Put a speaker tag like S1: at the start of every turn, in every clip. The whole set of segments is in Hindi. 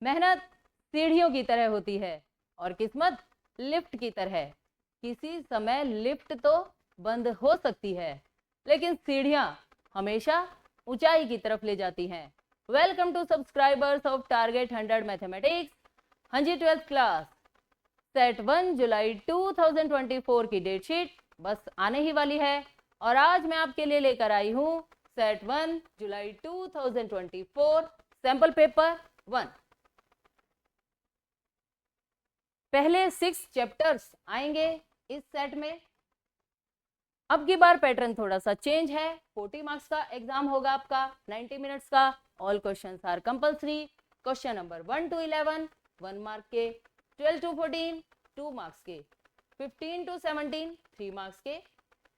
S1: मेहनत सीढ़ियों की तरह होती है और किस्मत लिफ्ट की तरह। किसी समय लिफ्ट तो बंद हो सकती है, लेकिन सीढ़ियां हमेशा ऊंचाई की तरफ ले जाती हैं। Welcome to subscribers of target 100 mathematics. हाँ जी, 12th क्लास सेट 1 जुलाई 2024 की डेट शीट बस आने ही वाली है और आज मैं आपके लिए लेकर आई हूँ सेट 1 जुलाई 2024 सैंपल पेपर 1। पहले 6 चैप्टर्स आएंगे इस सेट में। अब की बार पैटर्न थोड़ा सा चेंज है। 40 मार्क्स का एग्जाम होगा आपका, 90 मिनट्स का। All questions are compulsory. Question number 1 to 11 1 mark के, 12 to 14 2 मार्क्स के, 15 to 17 3 मार्क्स के,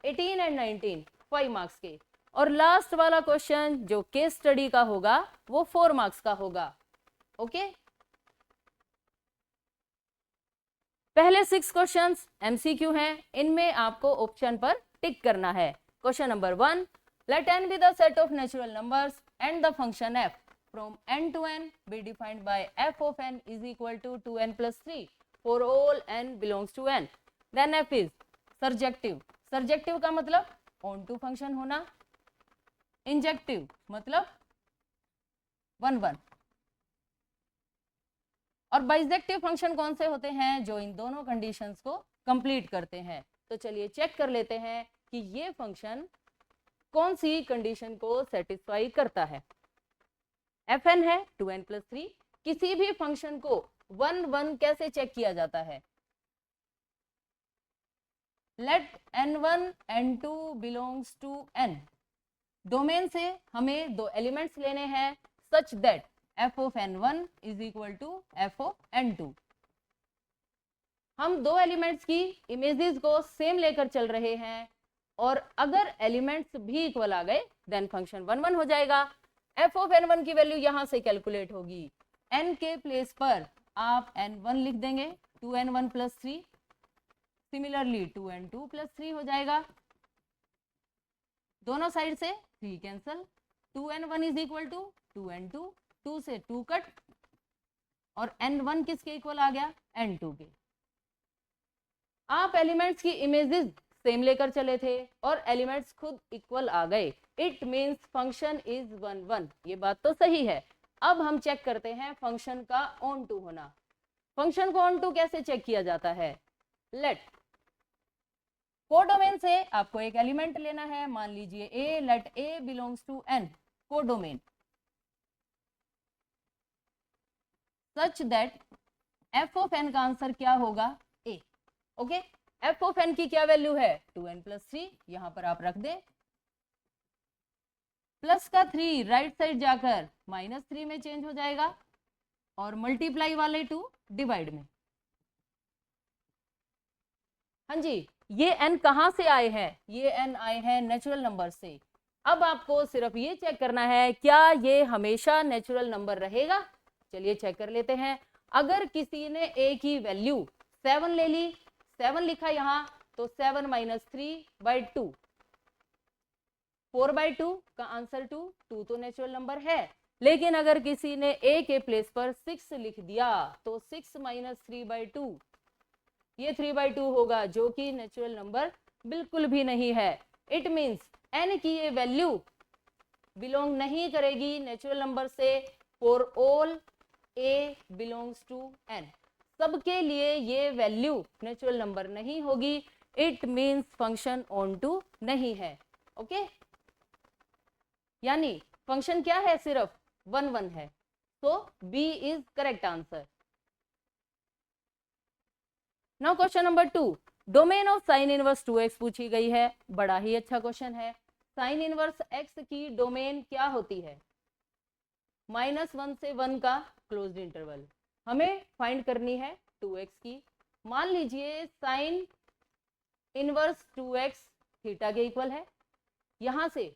S1: 18 and 19 5 मार्क्स के, और लास्ट वाला क्वेश्चन जो केस स्टडी का होगा वो 4 मार्क्स का होगा। ओके, पहले 6 क्वेश्चंस एमसीक्यू हैं, इनमें आपको ऑप्शन पर टिक करना है। Question number 1, let n be the set of natural numbers and the function f from n to n be defined by f of n is equal to 2n plus 3 for all n belongs to n. Then f is surjective. surjective का मतलब on to फंक्शन होना, इंजेक्टिव मतलब 1 1, और बाइजेक्टिव फंक्शन कौन से होते हैं जो इन दोनों कंडीशंस को कंप्लीट करते हैं। तो चलिए चेक कर लेते हैं कि ये फंक्शन कौन सी कंडीशन को सेटिस्फाई करता है। fn है 2n plus 3। किसी भी फंक्शन को 1 1 कैसे चेक किया जाता है? Let n1 n2 belongs to n। Domain से हमें दो एलिमेंट्स लेने हैं such that f of n1 is equal to f of n2। हम दो एलिमेंट्स की इमेजेस को सेम लेकर चल रहे हैं और अगर एलिमेंट्स भी इक्वल आ गए देन फंक्शन 1 1 हो जाएगा। f of n1 की वैल्यू यहां से कैलकुलेट होगी। n के प्लेस पर आप n1 लिख देंगे 2n1 plus 3, similarly 2n2 plus 3 हो जाएगा। दोनों साइड से 3 cancel, 2n1 is equal to 2n2, 2 से 2 कट, और n1 किसके इक्वल आ गया? n2 के। आप एलिमेंट्स की इमेजेस सेम लेकर चले थे और एलिमेंट्स खुद इक्वल आ गए। It means function is 1 1। ये बात तो सही है। अब हम चेक करते हैं फंक्शन का ऑन टू होना। फंक्शन को ऑन टू कैसे चेक किया जाता है? लेट कोडोमेन से आपको एक एलिमेंट लेना है, मान लीजिए a, let a belongs to n। Codomain such that f of n का आंसर क्या होगा? a। Okay, f of n की क्या वैल्यू है? 2n plus 3। यहां पर आप रख दें, प्लस का 3 राइट साइड जाकर -3 में चेंज हो जाएगा और मल्टीप्लाई वाले 2 डिवाइड में। हाँ जी, ये n कहां से आए हैं? ये n आए हैं नेचुरल नंबर से। अब आपको सिर्फ ये चेक करना है क्या ये हमेशा नेचुरल नंबर रहेगा। चलिए चेक कर लेते हैं। अगर किसी ने a की वैल्यू 7 ले ली, 7 लिखा यहाँ, तो 7 - 3/2, 4/2 का आंसर 2। 2 तो नेचुरल नंबर है, लेकिन अगर किसी ने a के प्लेस पर 6 लिख दिया तो 6 - 3/2, ये 3/2 होगा, जो कि नेचुरल नंबर बिल्कुल भी नहीं है। इट मींस n की ये वैल्यू बिलोंग नहीं करेगी नेचुरल नंबर से। For all a belongs to n, सबके लिए ये वैल्यू नेचुरल नंबर नहीं होगी। It means function onto नहीं है। ओके, यानी फंक्शन क्या है? सिर्फ 1 1 है। So B is correct answer. Now question number 2, domain of sine inverse 2x पूछी गई है। बड़ा ही अच्छा क्वेश्चन है। साइन इनवर्स x की डोमेन क्या होती है? -1 से 1 का क्लोज्ड इंटरवल। हमें फाइंड करनी है 2x की। मान लीजिए साइन इनवर्स 2x थीटा के इक्वल है। यहां से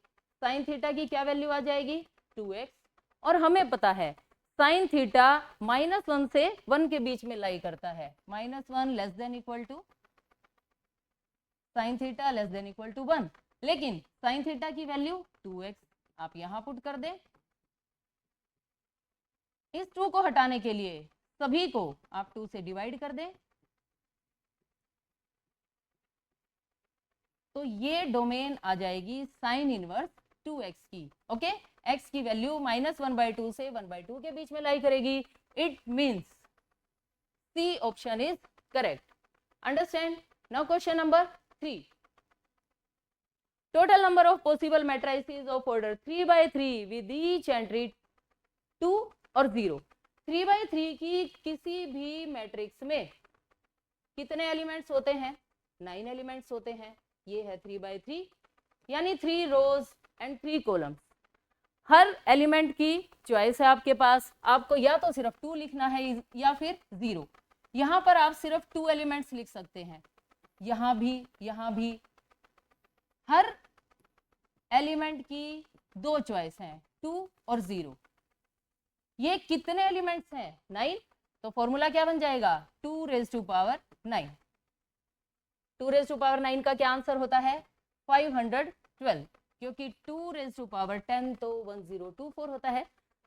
S1: साइन थीटा की क्या वैल्यू आ जाएगी? 2x, और हमें पता है साइन थीटा -1 से 1 के बीच में लाई करता है। -1 less than equal to sine theta less than equal to 1, लेकिन साइन थीटा की वैल्यू 2x आप यहां पुट कर दें। इस 2 को हटाने के लिए सभी को आप 2 से डिवाइड कर दें, तो ये डोमेन आ जाएगी साइन इनवर्स 2x की। ओके, x की वैल्यू -1/2 से 1/2 के बीच में लाई करेगी। It means C option is correct. Understand? Now question number 3, total number of possible matrices of order 3/3 with each entry 2 और 0। 3/3 की किसी भी मैट्रिक्स में कितने एलिमेंट्स होते हैं? 9 एलिमेंट्स होते हैं। ये है 3/3, यानी 3 रोज एंड 3 कॉलम्स। हर एलिमेंट की चॉइस है आपके पास, आपको या तो सिर्फ 2 लिखना है या फिर 0। यहां पर आप सिर्फ 2 एलिमेंट्स लिख सकते हैं, यहां भी। हर एलिमेंट की 2 चॉइस हैं, 2 और 0। ये कितने एलिमेंट्स हैं? 9। तो फॉर्मूला क्या बन जाएगा? 2⁹9। 2⁹9 का क्या आंसर होता है? 512, क्योंकि 2⁻10 तो 1024 होता है।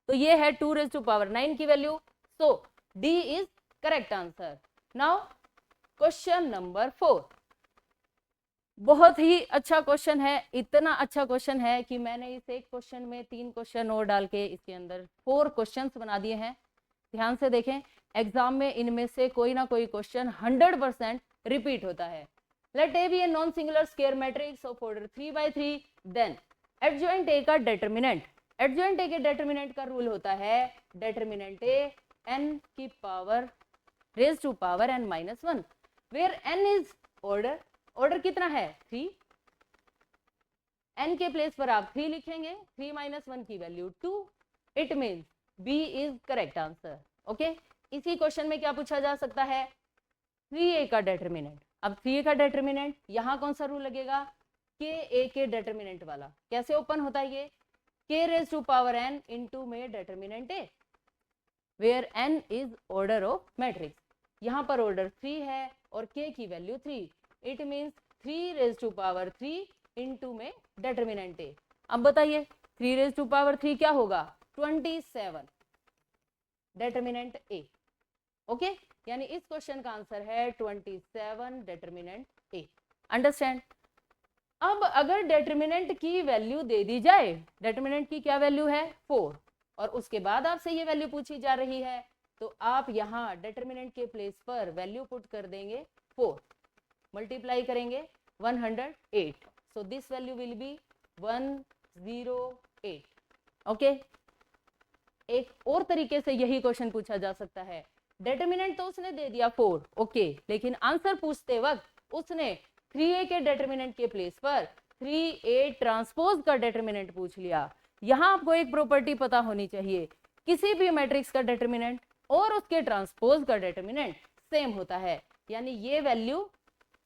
S1: तो ये है 2⁹9 की value. So D is correct answer. Now question number 4, बहुत ही अच्छा क्वेश्चन है। इतना अच्छा क्वेश्चन है कि मैंने इस एक क्वेश्चन में 3 क्वेश्चन और डाल के इसके अंदर 4 क्वेश्चंस बना दिए हैं। ध्यान से देखें, एग्जाम में इनमें से कोई ना कोई क्वेश्चन 100% रिपीट होता है। Let A be a non singular square matrix of order 3/3, then adjoint A का डेटर्मिनेंट। एडजॉइंट ए के डेटर्मिनेंट का रूल होता है डेटर्मिनेंट ए n की power raise to power n - 1, where n is order. Order कितना है? 3। n के प्लेस पर आप 3 लिखेंगे, 3 - 1 की value 2। It means B is correct answer. Okay, इसी क्वेश्चन में क्या पूछा जा सकता है? 3a का डेटर्मिनेंट। अब 3a का डेटर्मिनेंट, यहां कौन सा रूल लगेगा? ka के डेटर्मिनेंट वाला। कैसे ओपन होता है ये? k raise to power n into में determinant a, where n is order of matrix. यहां पर ऑर्डर 3 है और k की वैल्यू 3। इट मीन्स 3⁻3 इंटू में डेटर्मिनेंट a। अब बताइए 3⁻3 क्या होगा? 27, डेटर्मिनेंट a। ओके, यानी इस क्वेश्चन का आंसर है 27 डेटर्मिनेंट a। अंडरस्टैंड? अब अगर डेटर्मिनेंट की वैल्यू दे दी जाए, डेटर्मिनेंट की क्या वैल्यू है? 4, और उसके बाद आपसे ये वैल्यू पूछी जा रही है, तो आप यहाँ डेटर्मिनेंट के प्लेस पर वैल्यू पुट कर देंगे 4, मल्टीप्लाई करेंगे 108। So this value will be 108। Okay, एक और तरीके से यही क्वेश्चन पूछा जा सकता है। डेटर्मिनेंट तो उसने दे दिया 4, ओके, लेकिन आंसर पूछते वक्त उसने 3a के डेटर्मिनेंट के प्लेस पर 3a ट्रांसपोज का डेटर्मिनेंट पूछ लिया। यहां आपको एक प्रॉपर्टी पता होनी चाहिए, किसी भी मैट्रिक्स का डेटर्मिनेंट और उसके ट्रांसपोज का डेटर्मिनेंट सेम होता है, यानी ये वैल्यू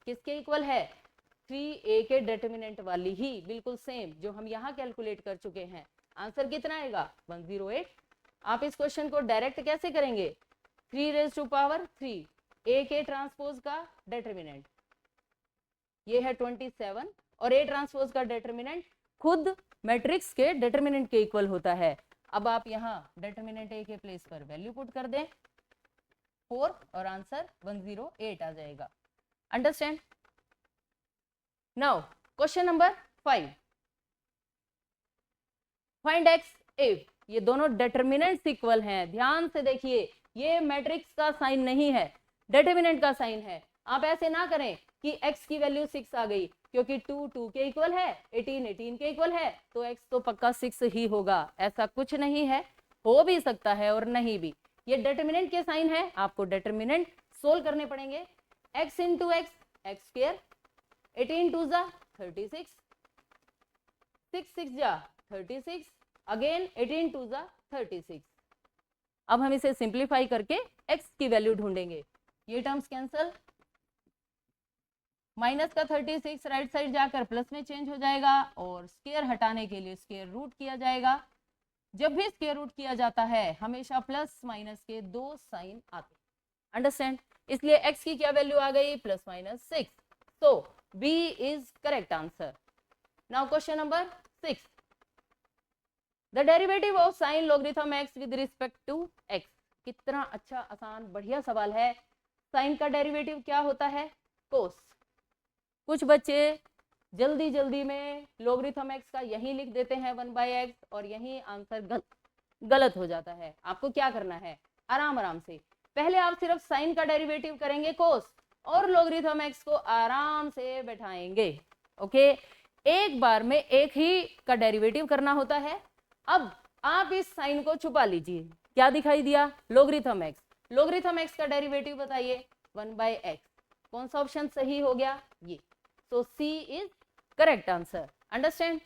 S1: किसके इक्वल है? 3a के डेटर्मिनेंट वाली ही, बिल्कुल सेम जो हम यहाँ कैलकुलेट कर चुके हैं। आंसर कितना आएगा? 108। आप इस क्वेश्चन को डायरेक्ट कैसे करेंगे? 3⁻3 a के ट्रांसपोज का डेटर्मिनेंट ये है 27, और a ट्रांसपोज का डेटर्मिनेंट खुद मैट्रिक्स के डेटर्मिनेंट के इक्वल होता है। अब आप यहाँ डेटर्मिनेंट a के प्लेस पर वैल्यू पुट कर दें 4, और आंसर 108 आ जाएगा। Understand? Now question number 5, find x if। ये दोनों डेटर्मिनेंट्स इक्वल हैं। ध्यान से देखिए, ये मैट्रिक्स का साइन नहीं है, डेटर्मिनेंट का साइन है। आप ऐसे ना करें कि x की वैल्यू 6 आ गई, क्योंकि 2 2 के इक्वल है, 18 18 के इक्वल है, तो x तो पक्का 6 ही होगा। ऐसा कुछ नहीं है, हो भी सकता है और नहीं भी। ये डेटर्मिनेंट के साइन है, आपको डेटर्मिनेंट सोल्व करने पड़ेंगे। x into x, x square, 18 2 जा 36, 6 6 जा 36, अगेन 18 2 जा 36। अब हम इसे सिंप्लीफाई करके x की वैल्यू ढूंढेंगे। ये टर्म्स कैंसल, माइनस का 36 राइट साइड जाकर प्लस में चेंज हो जाएगा, और स्क्वायर हटाने के लिए स्क्वायर रूट किया जाएगा। जब भी स्क्वायर रूट किया जाता है हमेशा प्लस माइनस के 2 साइन आते हैं। अंडरस्टैंड? इसलिए x की क्या वैल्यू आ गई? +/6। So B is correct answer. Now question number 6, the derivative of sine logarithm x with respect to x. कितना अच्छा आसान बढ़िया सवाल है। साइन का डेरिवेटिव क्या होता है? कोस। कुछ बच्चे जल्दी जल्दी में लॉगरिथम एक्स का यही लिख देते हैं 1/x और यही आंसर गलत हो जाता है। आपको क्या करना है, आराम आराम से पहले आप सिर्फ साइन का डेरिवेटिव करेंगे कोस और लॉगरिथम एक्स को आराम से बैठाएंगे। ओके, एक बार में एक ही का डेरिवेटिव करना होता है। अब आप इस साइन को छुपा लीजिए, क्या दिखाई दिया? Logarithm x. लॉगरिथम एक्स का डेरिवेटिव बताइए 1/x। कौन सा ऑप्शन सही हो गया? ये। So C is correct answer. Understand?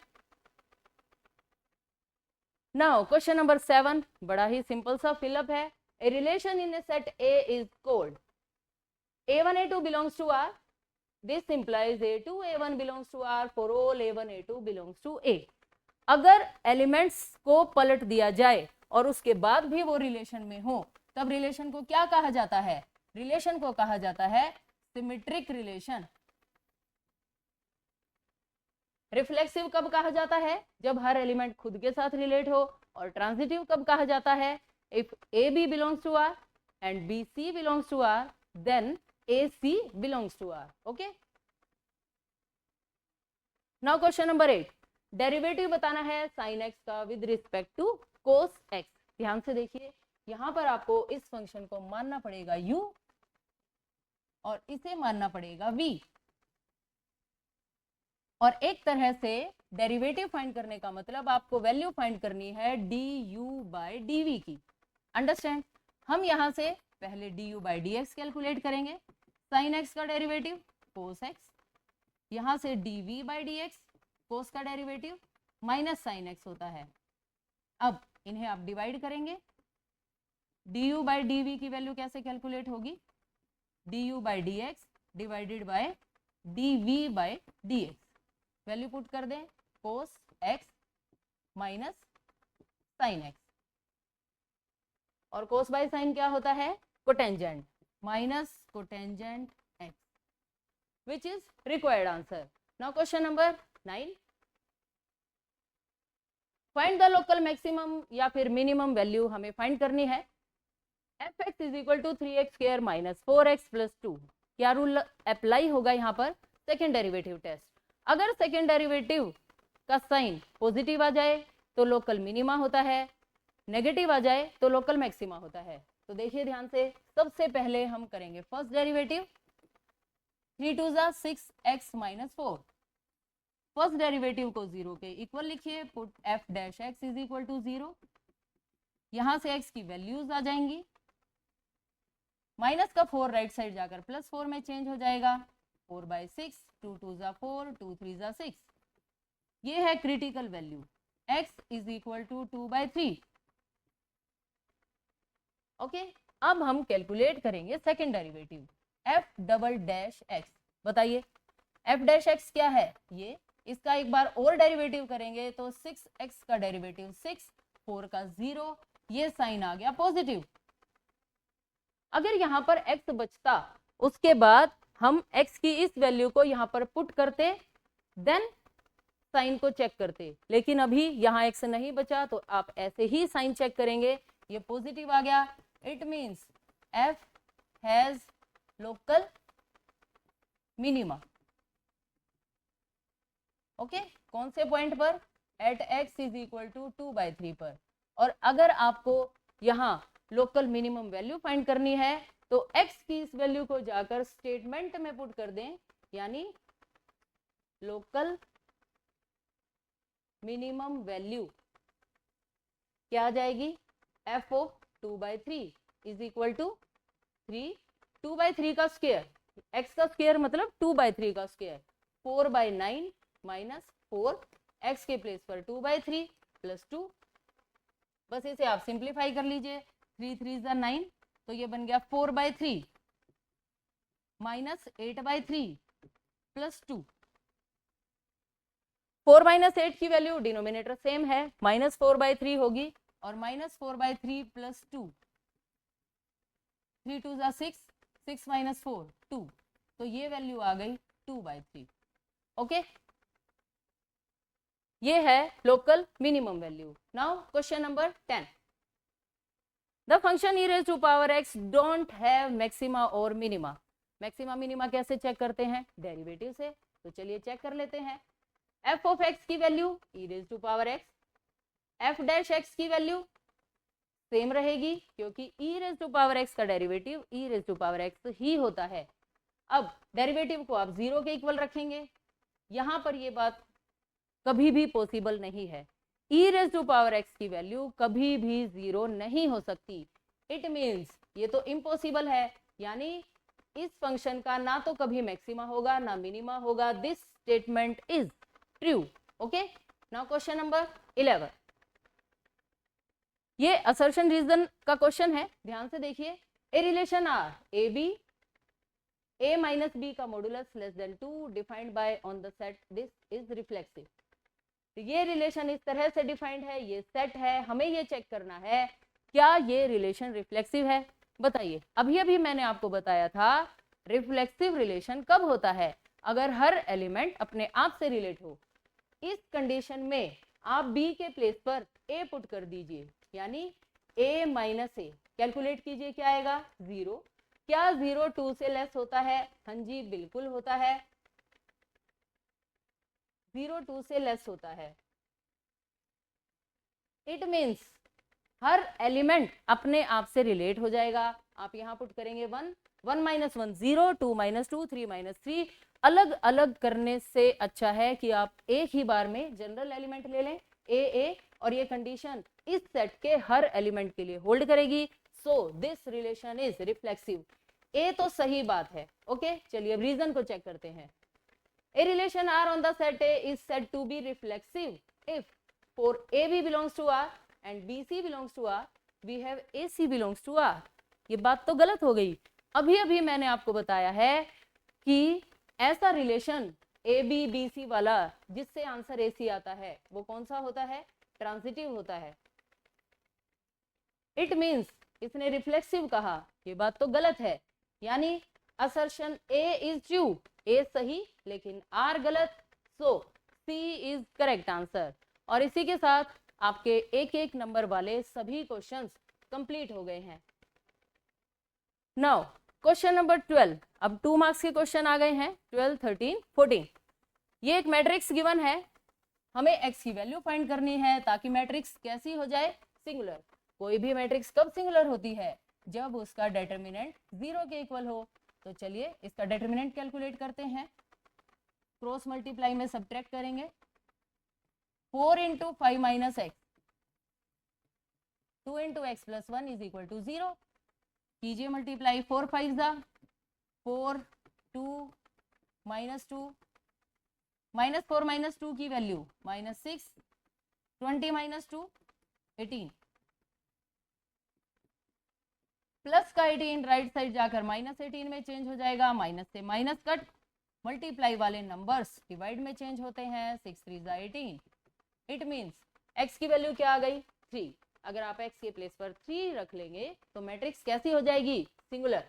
S1: Now question number 7 बड़ा ही सिंपल सा फिलअप है। A relation in a set A is called A1 A2 belongs to R. This implies A2 A1 belongs to R for all A1 A2 belongs to A. अगर एलिमेंट्स को पलट दिया जाए और उसके बाद भी वो रिलेशन में हो, तब रिलेशन को क्या कहा जाता है? रिलेशन को कहा जाता है सिमेट्रिक रिलेशन। रिफ्लेक्सिव कब कहा जाता है? जब हर एलिमेंट खुद के साथ रिलेट हो। और ट्रांजिटिव कब कहा जाता है? If A B belongs to R and B C belongs to R, then A C belongs to R. Okay, now question number 8, derivative बताना है साइन एक्स का with respect to cos x. ध्यान से देखिए, यहां पर आपको इस फंक्शन को मानना पड़ेगा u और इसे मानना पड़ेगा v। और एक तरह से डेरिवेटिव फाइंड करने का मतलब आपको वैल्यू फाइंड करनी है du/dv की। अंडरस्टैंड? हम यहां से पहले du/dx कैलकुलेट करेंगे। साइन एक्स का डेरिवेटिव कोस एक्स, यहां से dv/dx कोस का डेरिवेटिव माइनस साइन एक्स होता है। अब इन्हें आप डिवाइड करेंगे। du/dv की वैल्यू कैसे कैलकुलेट होगी? du/dx divided by dv/dx। Value put कर दें, cos x minus sine x. और कोस बाय साइन क्या होता है? Cotangent, minus cotangent x, which is required answer. Now question number 9, find the local maximum या फिर मिनिमम वैल्यू हमें फाइंड करनी है। fx is equal to 3x square minus 4x plus 2। क्या रूल अप्लाई होगा यहाँ पर? Second derivative test. अगर सेकेंड डेरिवेटिव का साइन पॉजिटिव आ जाए तो लोकल मिनिमा होता है, नेगेटिव आ जाए तो लोकल मैक्सिमा होता है। तो देखिए ध्यान से, सबसे पहले हम करेंगे first derivative. 3 2 6x minus 4। First derivative को 0 के इक्वल लिखिए, put f' is equal to 0। यहां से x की वैल्यूज आ जाएंगी। माइनस का 4 राइट साइड जाकर प्लस 4 में चेंज हो जाएगा। 4/6, 2 2 4, 2 3 6। ये है critical value, x is equal to 2/3। Okay, अब हम कैलकुलेट करेंगे सेकेंड डेरिवेटिव f''x। बताइए f'' क्या है? ये इसका एक बार और डेरिवेटिव करेंगे तो 6x का डेरिवेटिव 6, 4 का 0, ये साइन आ गया पॉजिटिव। अगर यहाँ पर x बचता, उसके बाद हम x की इस वैल्यू को यहाँ पर पुट करते, देन साइन को चेक करते। लेकिन अभी यहाँ x नहीं बचा तो आप ऐसे ही साइन चेक करेंगे, ये पॉजिटिव आ गया। It means f has local minima. Okay, कौन से पॉइंट पर? At x is equal to 2/3 पर। और अगर आपको यहाँ लोकल मिनिमम वैल्यू फाइंड करनी है तो x की इस वैल्यू को जाकर स्टेटमेंट में पुट कर दें, यानी लोकल मिनिमम वैल्यू क्या आ जाएगी? f of 2/3 is equal to 3, 2/3 का स्क्वायर, x का स्क्वायर मतलब 2/3 का स्क्वायर, 4/9 माइनस 4, x के प्लेस पर 2/3 प्लस 2। बस इसे आप सिंप्लीफाई कर लीजिए, 3 3 9, तो ये बन गया 4/3 माइनस 8/3 प्लस 2। 4 माइनस 8 की वैल्यू डिनोमिनेटर सेम है, माइनस 4/3 होगी और माइनस 4/3 प्लस 2, 3 2 6, 6 माइनस 4 2, तो ये वैल्यू आ गई 2/3। ओके, ये है local minimum value. Now question number 10, the function e raised to power x don't have maxima और मिनिमा। मैक्सिमा मिनिमा कैसे चेक करते हैं? डेरिवेटिव से। तो चलिए चेक कर लेते हैं। f ऑफ x की value e raised to power x, f dash x की वैल्यू सेम रहेगी क्योंकि e raised to power x का derivative e raised to power x ही होता है। अब डेरिवेटिव को आप 0 के इक्वल रखेंगे। यहां पर ये बात कभी भी पॉसिबल नहीं है। e raised to power x की वैल्यू कभी भी 0 नहीं हो सकती। इट मीन्स ये तो इम्पॉसिबल है, यानी इस फंक्शन का ना तो कभी मैक्सिमा होगा ना मिनिमा होगा। This statement is true. Okay, now question number 11, ये असर्शन रीजन का क्वेश्चन है, ध्यान से देखिए। A relation R A B a minus B का modulus less than 2 defined by on the set this is reflexive. ये रिलेशन इस तरह से डिफाइंड है, ये सेट है, हमें ये चेक करना है क्या ये रिलेशन रिफ्लेक्सिव है। बताइए, अभी अभी मैंने आपको बताया था रिफ्लेक्सिव रिलेशन कब होता है? अगर हर एलिमेंट अपने आप से रिलेट हो। इस कंडीशन में आप b के प्लेस पर a पुट कर दीजिए, यानी a माइनस ए, कैलकुलेट कीजिए क्या आएगा? 0। क्या 0 2 से लेस होता है? हाँ जी, बिल्कुल होता है, 0 2 से लेस होता है। इट मीन्स हर एलिमेंट अपने आप से रिलेट हो जाएगा। आप यहाँ पुट करेंगे 1, 1 माइनस 1 0, 2 माइनस 2 3 माइनस 3। अलग अलग करने से अच्छा है कि आप एक ही बार में जनरल एलिमेंट ले लें ए, और ये कंडीशन इस सेट के हर एलिमेंट के लिए होल्ड करेगी। So this relation is reflexive. ए तो सही बात है। ओके, चलिए अब रीजन को चेक करते हैं। A relation R on the set A is said to be reflexive if for AB belongs to R and BC belongs to R, we have AC belongs to R। ये बात तो गलत हो गई। अभी अभी मैंने आपको बताया है कि ऐसा रिलेशन AB BC वाला जिससे आंसर AC आता है वो कौन सा होता है? ट्रांजिटिव होता है। इट मीन्स इसने रिफ्लेक्सिव कहा, ये बात तो गलत है, यानी assertion A is true, A सही लेकिन R गलत। सो C इज करेक्ट आंसर। और इसी के साथ आपके एक एक नंबर वाले सभी क्वेश्चंस कंप्लीट हो गए हैं। नाउ क्वेश्चन नंबर 12, अब 2 मार्क्स के क्वेश्चन आ गए हैं, 12 13 14। ये एक मैट्रिक्स गिवन है, हमें x की वैल्यू फाइंड करनी है ताकि मैट्रिक्स कैसी हो जाए? सिंगुलर। कोई भी मैट्रिक्स कब सिंगुलर होती है? जब उसका डिटरमिनेंट 0 के इक्वल हो। तो चलिए इसका डिटरमिनेंट कैलकुलेट करते हैं। क्रॉस मल्टीप्लाई में सब्ट्रैक्ट करेंगे। 4 into 5 minus x, 2 into x plus 1 is equal to 0। कीजिए मल्टीप्लाई, 4 5 जा 4, 2 माइनस 2, माइनस 4 माइनस 2 की वैल्यू माइनस 6, 20 माइनस 2 18, प्लस का 18 राइट साइड जाकर माइनस 18 में चेंज हो जाएगा, माइनस से माइनस कट, मल्टीप्लाई वाले नंबर्स डिवाइड में चेंज होते हैं, 6 3 18। इट मीन्स x की वैल्यू क्या आ गई? 3। अगर आप x के प्लेस पर 3 रख लेंगे तो मैट्रिक्स कैसी हो जाएगी? Singular.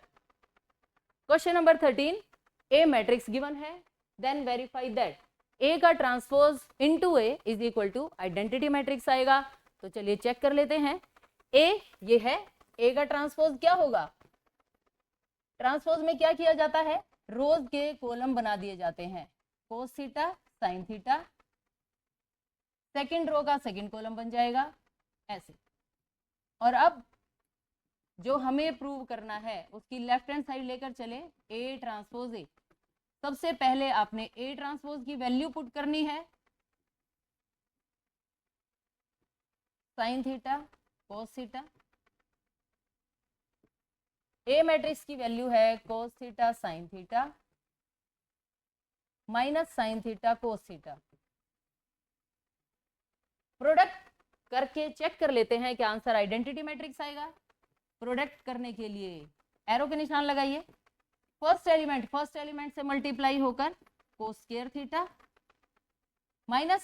S1: Question number 13, A matrix given है, देन वेरीफाई दैट ए का transpose into A is equal to identity matrix आएगा। तो चलिए चेक कर लेते हैं। ए ये है, ए का ट्रांसपोज क्या होगा? ट्रांसपोज में क्या किया जाता है? रोज के कॉलम बना दिए जाते हैं, cos theta sine theta, second row का सेकंड कॉलम बन जाएगा ऐसे। और अब जो हमें प्रूव करना है उसकी लेफ्ट हैंड साइड लेकर चले, ए ट्रांसपोज ए। सबसे पहले आपने ए ट्रांसपोज की वैल्यू पुट करनी है, साइन थीटा कोस थीटा। ए मैट्रिक्स की वैल्यू है कोस theta sine theta minus sign theta cos theta. Product करके चेक कर लेते हैं कि आंसर आइडेंटिटी मैट्रिक्स आएगा। प्रोडक्ट करने के लिए एरो के निशान लगाइए। फर्स्ट एलिमेंट से मल्टीप्लाई होकर कोस square theta minus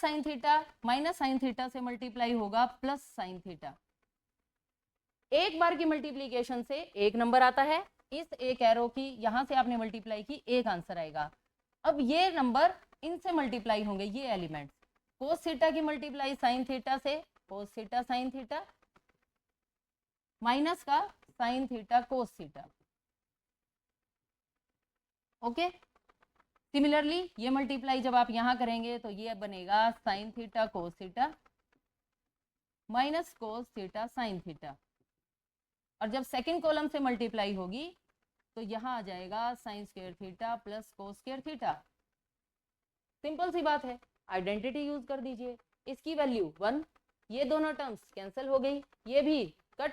S1: sign theta से मल्टीप्लाई होगा प्लस साइन थीटा। एक बार की मल्टीप्लीकेशन से एक नंबर आता है, इस एक एरो की यहां से आपने मल्टीप्लाई की, एक आंसर आएगा। अब ये नंबर इनसे मल्टीप्लाई होंगे, ये एलिमेंट्स, कोस थीटा की मल्टीप्लाई साइन थीटा से cos theta sine theta minus का sine theta cos theta. Okay, similarly ये मल्टीप्लाई जब आप यहां करेंगे तो ये बनेगा sine theta cos theta minus cos theta sine theta. और जब सेकेंड कॉलम से मल्टीप्लाई होगी तो यहां आ जाएगा sine square theta plus cos square theta. Simple सी बात है, आइडेंटिटी यूज कर दीजिए। इसकी वैल्यू 1, ये दोनों टर्म्स कैंसिल हो गई, ये भी कट,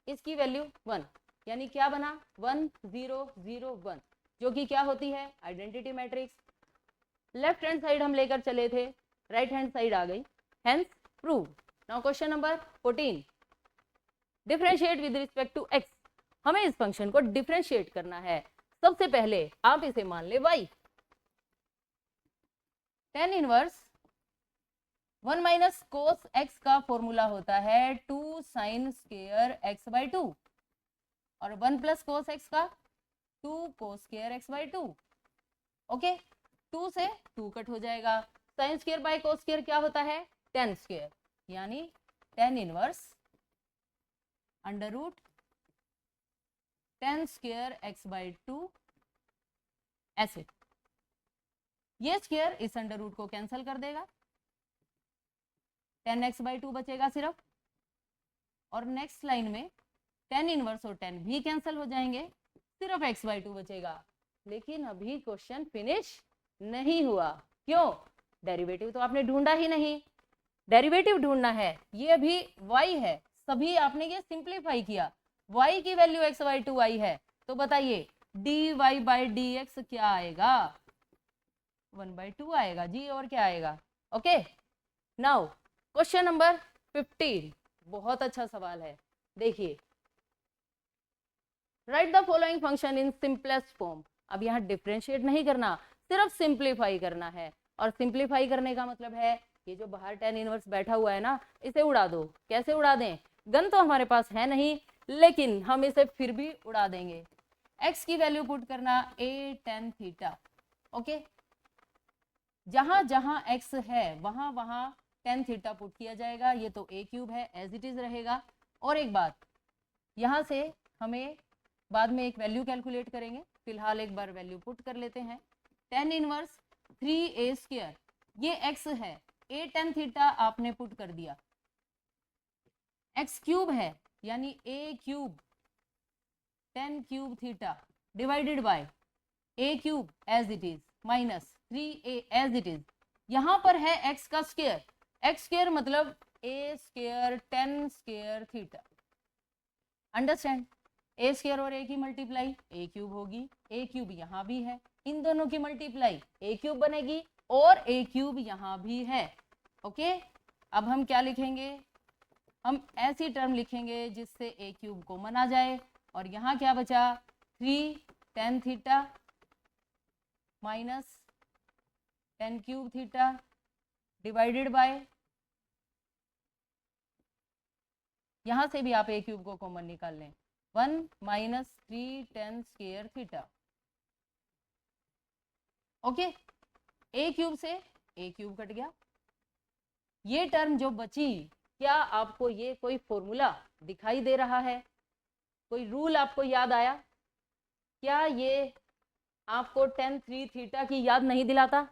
S1: इसकी वैल्यू 1, यानी क्या बना 1 0 0 1, जो कि क्या होती है identity matrix. Left hand side हम लेकर चले थे, राइट हैंड साइड आ गई, hence prove. Now question number 14, differentiate with respect to x. हमें इस फंक्शन को डिफरेंशिएट करना है। सबसे पहले आप इसे मान ले y, tan इनवर्स 1 माइनस कोस एक्स का फॉर्मूला होता है 2 साइन स्क्वायर एक्स बाई 2 और 1 प्लस कोस एक्स का 2 कोस स्क्वायर एक्स बाई 2। ओके, 2 से 2 कट हो जाएगा, sine square by cos square क्या होता है tan स्क्वायर, यानी tan inverse under root tan square x by 2 ऐसे। ये स्क्वायर इस अंडर रूट को कैंसिल कर देगा, tan x बाई 2 बचेगा सिर्फ, और नेक्स्ट लाइन में tan इनवर्स और tan भी कैंसिल हो जाएंगे, सिर्फ x बाई 2 बचेगा। लेकिन अभी क्वेश्चन फिनिश नहीं हुआ, क्यों? डेरिवेटिव तो आपने ढूंढा ही नहीं, डेरिवेटिव ढूंढना है। ये अभी y है, सभी आपने ये सिंप्लीफाई किया, y की वैल्यू x बाई 2 आई है, तो बताइए dy बाई dx क्या आएगा 1 बाई 2 आएगा जी, और क्या आएगा। ओके, नाउ क्वेश्चन नंबर 15, बहुत अच्छा सवाल है, देखिए, right the following function in simplest form. अब यहाँ डिफरेंशिएट नहीं करना, सिर्फ सिंप्लीफाई करना है, और सिंप्लीफाई करने का मतलब है ये जो बाहर tan इनवर्स बैठा हुआ है ना, इसे उड़ा दो। कैसे उड़ा दें, गन तो हमारे पास है नहीं, लेकिन हम इसे फिर भी उड़ा देंगे। x की वैल्यू पुट करना a tan थीटा। ओके, जहां जहां x है वहां वहां tan थीटा पुट किया जाएगा, ये तो a क्यूब है एज इट इज रहेगा। और एक बात, यहां से हमें बाद में एक वैल्यू कैलकुलेट करेंगे, फिलहाल एक बार वैल्यू पुट कर लेते हैं। tan इनवर्स 3a स्क्वायर, ये x है, a tan थीटा आपने पुट कर दिया, x क्यूब है यानी a cube tan cube theta divided by a cube as it is minus 3a as it is. यहां पर है x का स्क्वायर, x स्क्वायर मतलब a square tan square theta. Understand, a square और a की मल्टीप्लाई a क्यूब होगी, a क्यूब यहाँ भी है, इन दोनों की मल्टीप्लाई a क्यूब बनेगी, और a क्यूब यहाँ भी है। ओके, अब हम क्या लिखेंगे, हम ऐसी टर्म लिखेंगे जिससे a क्यूब कॉमन आ जाए, और यहाँ क्या बचा 3 tan theta minus tan cube theta divided bye, यहां से भी आप a क्यूब को कॉमन निकाल लें, 1 minus 3 tan square theta. Okay, a cube से a क्यूब कट गया, ये टर्म जो बची, क्या आपको ये कोई फॉर्मूला दिखाई दे रहा है, कोई रूल आपको याद आया क्या? ये आपको tan 3 थीटा की याद नहीं दिलाता?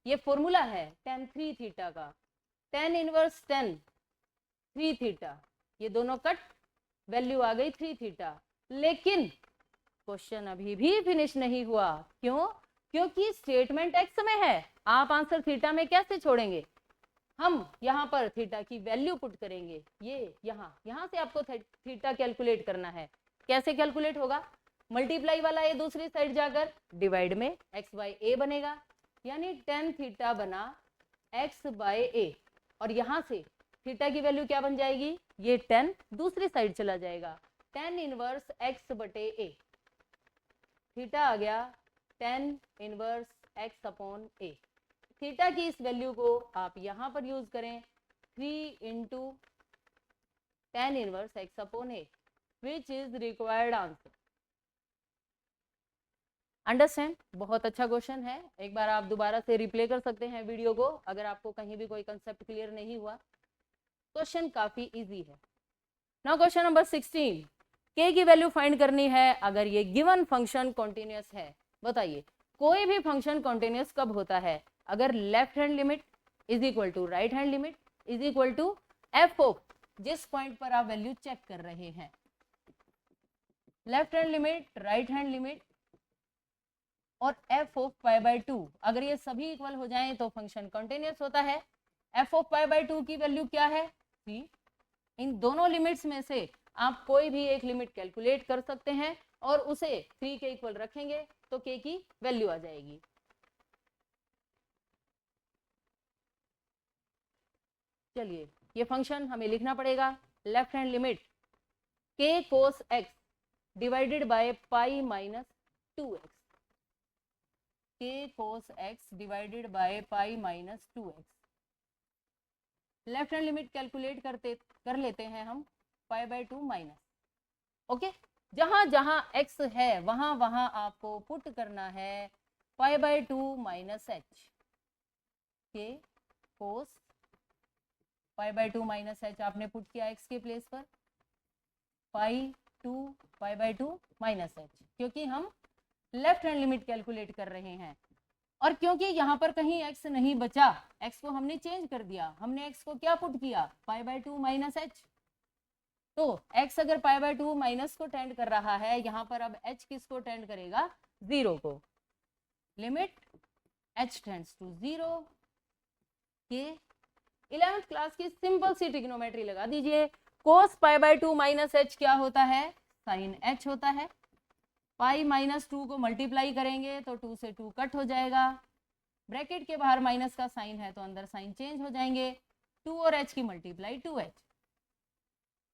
S1: ये फॉर्मूला है tan 3 थीटा का, tan इनवर्स tan 3 थीटा, ये दोनों कट, वैल्यू आ गई 3 थीटा। लेकिन क्वेश्चन अभी भी फिनिश नहीं हुआ, क्यों? क्योंकि स्टेटमेंट एक्स में है, आप आंसर थीटा में कैसे छोड़ेंगे? हम यहाँ पर थीटा की वैल्यू पुट करेंगे, ये यहाँ से आपको थीटा कैलकुलेट करना है। कैसे कैलकुलेट होगा? मल्टीप्लाई वाला ए दूसरी साइड जाकर डिवाइड में एक्स बाई ए बनेगा, यानी tan थीटा बना एक्स बाई ए, और यहाँ से थीटा की वैल्यू क्या बन जाएगी, ये tan दूसरी साइड चला जाएगा, tan इनवर्स एक्स बटे ए, थीटा आ गया tan इनवर्स एक्स अपॉन ए। थीटा की इस वैल्यू को आप यहां पर यूज करें 3 into tan inverse x upon A, which is required answer. Understand, बहुत अच्छा क्वेश्चन है। एक बार आप दोबारा से रिप्ले कर सकते हैं वीडियो को अगर आपको कहीं भी कोई कंसेप्ट क्लियर नहीं हुआ। क्वेश्चन काफी इजी है। नाउ क्वेश्चन नंबर 16, के की वैल्यू फाइंड करनी है अगर ये गिवन फंक्शन कॉन्टिन्यूअस है। बताइए कोई भी फंक्शन कॉन्टिन्यूअस कब होता है? अगर left hand limit is equal to right hand limit is equal to F of जिस पॉइंट पर आप वैल्यू चेक कर रहे हैं, left hand limit, right hand limit और एफ ऑफ पाई बाय 2, अगर ये सभी इक्वल हो जाएं तो फंक्शन कॉन्टिन्यूअस होता है। एफ ऑफ पाई बाय 2 की वैल्यू क्या है? 3। इन दोनों लिमिट्स में से आप कोई भी एक लिमिट कैलकुलेट कर सकते हैं और उसे 3 के इक्वल रखेंगे तो के की वैल्यू आ जाएगी। चलिए ये फंक्शन हमें लिखना पड़ेगा। लेफ्ट हैंड लिमिट के cos x divided by pi minus 2x, के cos x divided by pi minus 2x। Left hand limit calculate कर लेते हैं हम पाई बाय 2 माइनस। ओके, जहां जहां x है वहां वहां आपको पुट करना है पाई बाय 2 माइनस एच, के कोस पाई बाय 2 माइनस एच आपने पुट किया x के प्लेस पर, पाई बाय 2 माइनस एच, क्योंकि हम लेफ्ट हैंड लिमिट कैलकुलेट कर रहे हैं और क्योंकि यहाँ पर कहीं x नहीं बचा, x को हमने चेंज कर दिया, हमने x को क्या पुट किया? पाई बाय 2 माइनस एच। तो x अगर पाई बाय 2 माइनस को टेंड कर रहा है, यहाँ पर अब h किसको टेंड करेगा? 0 को। लिमिट h टेंड्स टू 0 के 11th क्लास की सिंपल सी ट्रिग्नोमेट्री लगा दीजिए। कोस पाई बाय 2 माइनस एच क्या होता है? साइन h होता है। पाई माइनस 2 को मल्टीप्लाई करेंगे तो 2 से 2 कट हो जाएगा, ब्रैकेट के बाहर माइनस का साइन है तो अंदर साइन चेंज हो जाएंगे, 2 और h की मल्टीप्लाई 2h,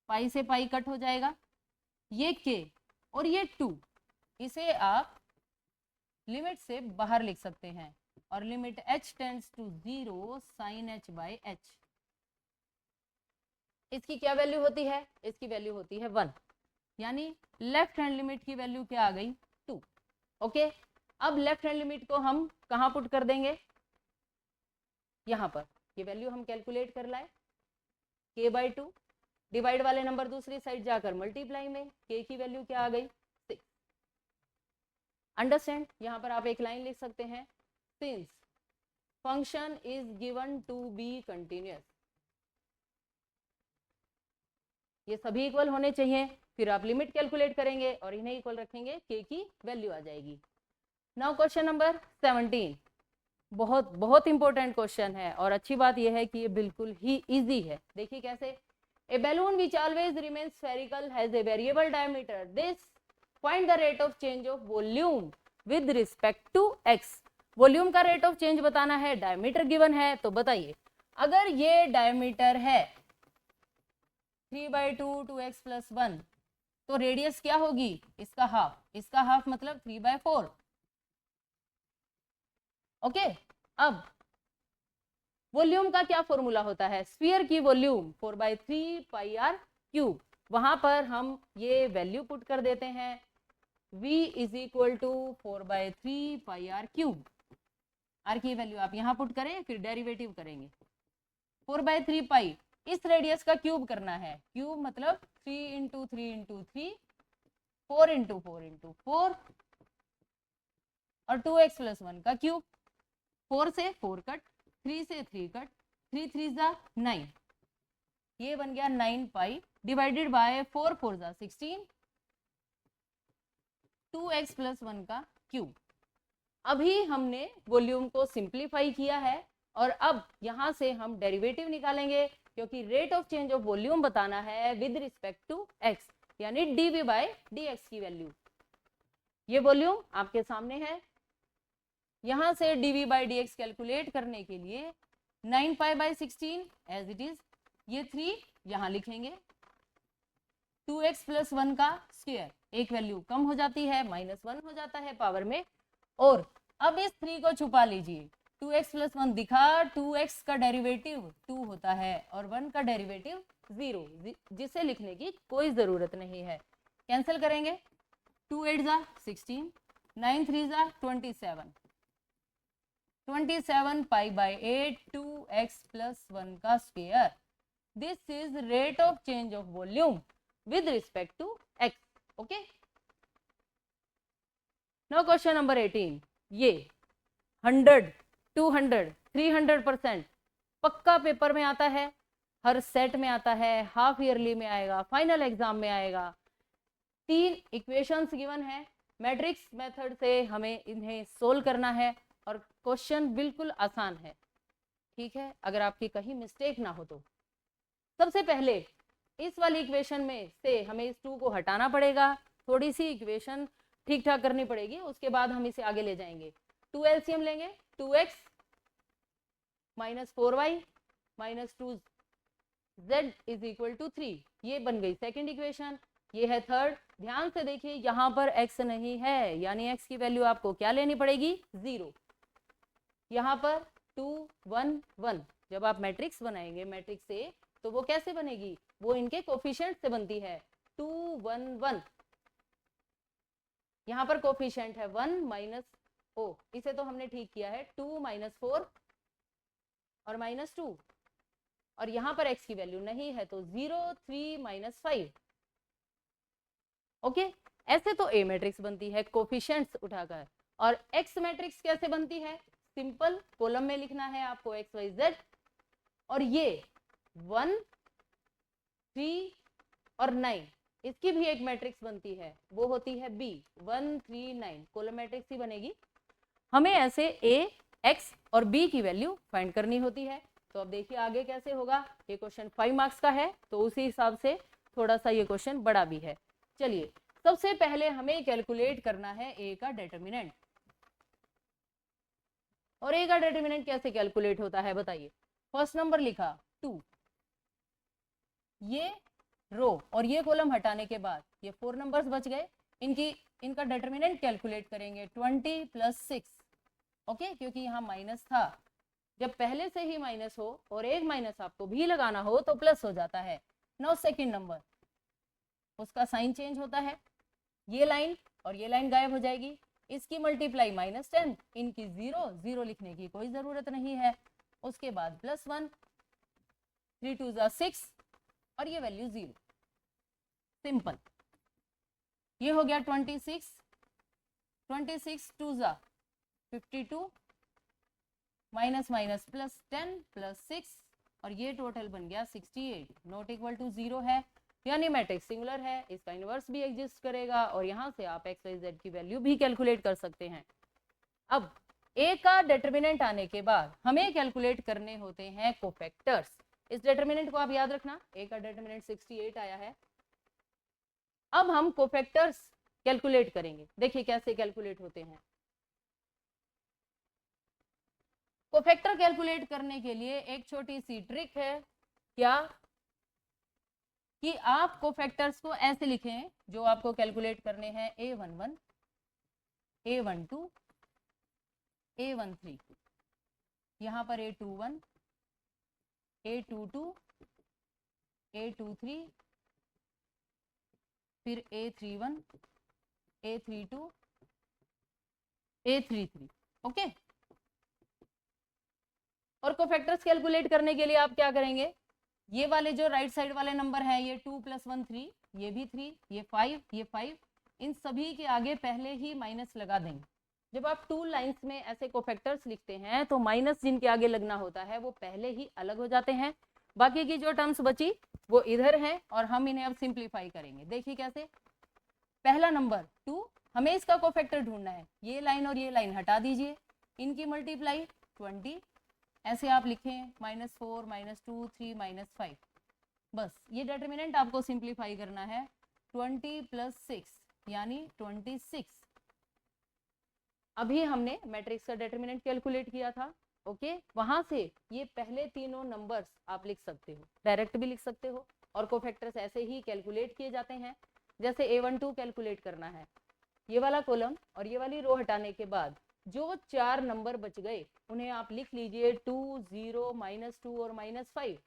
S1: पाई से पाई कट हो जाएगा, ये k और ये 2, इसे आप लिमिट से बाहर लिख सकते हैं और limit h tends to 0 sine h by h। इसकी क्या वैल्यू होती है? इसकी वैल्यू होती है 1, यानी लेफ्ट हैंड लिमिट की वैल्यू क्या आ गई? 2। ओके, अब लेफ्ट हैंड लिमिट को हम कहाँ पुट कर देंगे? यहाँ पर। ये वैल्यू हम कैलकुलेट कर लाए, k बाय 2, डिवाइड वाले नंबर दूसरी साइड जाकर मल्टीप्लाई में, k की वैल्यू क्या आ गई? 6। अंडरस्टैंड, यहाँ पर आप एक लाइन लिख सकते हैं, since function is given to be continuous, ये सभी इक्वल होने चाहिए, फिर आप लिमिट कैलकुलेट करेंगे और इन्हें इक्वल रखेंगे, k की वैल्यू आ जाएगी। नाउ क्वेश्चन नंबर 17, बहुत बहुत इंपॉर्टेंट क्वेश्चन है और अच्छी बात यह है कि ये बिल्कुल ही इजी है। देखिए कैसे। A balloon which always remains spherical has a variable diameter, this find the rate of change of volume with respect to x। Volume का रेट ऑफ चेंज बताना है, डायमीटर गिवन है, तो बताइए अगर ये डायमीटर है 3 बाय 2 2x प्लस 1 तो रेडियस क्या होगी? इसका हाफ, इसका हाफ मतलब 3 बाय 4। ओके, अब वॉल्यूम का क्या फॉर्मूला होता है? स्फीयर की volume 4 by 3 pi r cube, वहां पर हम ये वैल्यू पुट कर देते हैं, v is equal to 4 by 3 pi r cube. R की वैल्यू आप यहाँ पुट करें, फिर डेरिवेटिव करेंगे। 4 बाय 3 पाई, इस रेडियस का क्यूब करना है, क्यूब मतलब 3 इंटू 3 इंटू 3, 4 इंटू 4 इंटू 4 और 2x प्लस 1 का क्यूब। 4 से 4 कट, 3 से 3 कट, 3 3 जा 9, ये बन गया 9 पाई डिवाइडेड बाय 4 4 जा 16, 2x प्लस 1 का क्यूब। अभी हमने वॉल्यूम को सिंप्लीफाई किया है और अब यहां से हम डेरिवेटिव निकालेंगे, क्योंकि rate of change of volume बताना है विद रिस्पेक्ट टू x, यानी dv बाय dx की वैल्यू। ये वॉल्यूम आपके सामने है, यहां से dv बाय dx कैलकुलेट करने के लिए 9 pi by 16 as it is, ये 3 यहां लिखेंगे, 2x प्लस 1 का स्क्वायर, एक वैल्यू कम हो जाती है, -1 हो जाता है पावर में, और अब इस 3 को छुपा लीजिए, 2x प्लस 1 दिखा, 2x का डेरिवेटिव 2 होता है और 1 का डेरिवेटिव 0, जिसे लिखने की कोई जरूरत नहीं है। कैंसिल करेंगे, 2 8 जा 16, 9 3 जा 27, 27 पाई बाई 8 2x प्लस 1 का square. This is rate of change of volume with respect to x. Okay. Now question number 18. ये 100 200 300% पक्का पेपर में आता है, हर सेट में आता है, हाफ ईयरली में आएगा, फाइनल एग्जाम में आएगा. 3 इक्वेशंस गिवन है, मैट्रिक्स मेथड से हमें इन्हें सोल्व करना है और क्वेश्चन बिल्कुल आसान है. ठीक है, अगर आपकी कहीं मिस्टेक ना हो तो. सबसे पहले इस वाली इक्वेशन में से हमें इस 2 को हटाना पड़ेगा, थोड़ी सी इक्वेशन ठीक ठाक करनी पड़ेगी, उसके बाद हम इसे आगे ले जाएंगे. 2 एलसीएम लेंगे, 2x minus 4y minus 2z is equal to 3. ये बन गई सेकेंड इक्वेशन. ये है थर्ड. ध्यान से देखिए, यहाँ पर x नहीं है, यानी x की वैल्यू आपको क्या लेनी पड़ेगी, 0. यहाँ पर 2 1 1. जब आप मैट्रिक्स बनाएंगे मैट्रिक्स से, तो वो कैसे बनेगी, वो इनके कोफिशिएंट से बनती है. 2 1 1. यहाँ पर कोफिशिएंट है 1 माइनस ओ, इसे तो हमने ठीक किया है, 2 माइनस 4 और माइनस 2. और यहाँ पर x की वैल्यू नहीं है तो 0 3 माइनस 5. ओके. ऐसे तो A मैट्रिक्स बनती है कोफिशिएंट्स उठाकर. और X मैट्रिक्स कैसे बनती है, सिंपल कॉलम में लिखना है आपको x y z. और ये 1 3 और 9, इसकी भी एक मैट्रिक्स बनती है, वो होती है B 1 3 9. कॉलम मैट्रिक्स ही बनेगी. हमें ऐसे A X और B की वैल्यू फाइंड करनी होती है. तो अब देखिए आगे कैसे होगा. ये क्वेश्चन 5 मार्क्स का है, तो उसी हिसाब से थोड़ा सा ये क्वेश्चन बड़ा भी है. चलिए, सबसे पहले हमें कैलकुलेट करना है A का डिटरमिनेंट. और A का डिटरमिनेंट कैसे कैलकुलेट होता है बताइए. फर्स्ट नंबर लिखा 2, ये रो और ये कॉलम हटाने के बाद ये 4 नंबर्स बच गए. इनका डिटरमिनेंट कैलकुलेट करेंगे 20 प्लस 6. ओके, क्योंकि यहाँ माइनस था. जब पहले से ही माइनस हो और एक माइनस आपको भी लगाना हो तो प्लस हो जाता है. नाउ सेकंड नंबर, उसका साइन चेंज होता है. ये लाइन और ये लाइन गायब हो जाएगी. इसकी मल्टीप्लाई -10, इनकी 0 0 लिखने की कोई जरूरत नहीं है. उसके बाद +1, 3 2 जा 6 और ये वैल्यू 0. सिंपल. ये हो गया 26 2 जा 52 माइनस माइनस +10 +6 और ये टोटल बन गया 68. नॉट इक्वल टू 0 है, यानी मैट्रिक्स सिंगुलर है. इसका इनवर्स भी एग्जिस्ट करेगा और यहाँ से आप x y z की वैल्यू भी कैलकुलेट कर सकते हैं. अब A का डिटरमिनेंट आने के बाद हमें कैलकुलेट करने होते हैं कोफैक्टर्स. इस डिटरमिनेंट को आप याद रखना, A का डिटरमिनेंट 68 आया है. अब हम कोफैक्टर्स कैलकुलेट करेंगे. देखिए कैसे कैलकुलेट होते हैं. कोफैक्टर कैलकुलेट करने के लिए एक छोटी सी ट्रिक है. क्या कि आप कोफैक्टर्स को ऐसे लिखें जो आपको कैलकुलेट करने हैं. A11 A12 A13, यहाँ पर A21 A22 A23, फिर A31 A32 A33. ओके. और कोफैक्टर्स कैलकुलेट करने के लिए आप क्या करेंगे, ये वाले जो राइट साइड वाले नंबर हैं, ये 2 + 1 3, ये भी 3, ये 5, ये 5, इन सभी के आगे पहले ही माइनस लगा देंगे. जब आप 2 लाइंस में ऐसे कोफैक्टर्स लिखते हैं तो माइनस जिनके आगे लगना होता है वो पहले ही अलग हो जाते हैं. बाकी की जो टर्म्स बची वो इधर हैं और हम इन्हें अब सिंप्लीफाई करेंगे. देखिए कैसे. पहला नंबर 2, हमें इसका कोफैक्टर ढूंढना है. ये लाइन और ये लाइन हटा दीजिए, इनकी मल्टीप्लाई 20. ऐसे आप लिखें -4 -2 3 -5. बस ये डिटरमिनेंट आपको सिंप्लीफाई करना है. 20 + 6 यानी 26. अभी हमने मैट्रिक्स का डिटरमिनेंट कैलकुलेट किया था. ओके. वहां से ये पहले तीनों नंबर्स आप लिख सकते हो, डायरेक्ट भी लिख सकते हो. और कोफैक्टर्स ऐसे ही कैलकुलेट किए जाते हैं. जैसे A12 कैलकुलेट करना है, ये वाला कॉलम और ये वाली रो हटाने के बाद जो 4 नंबर बच गए उन्हें आप लिख लीजिए 2 0 -2 और -5.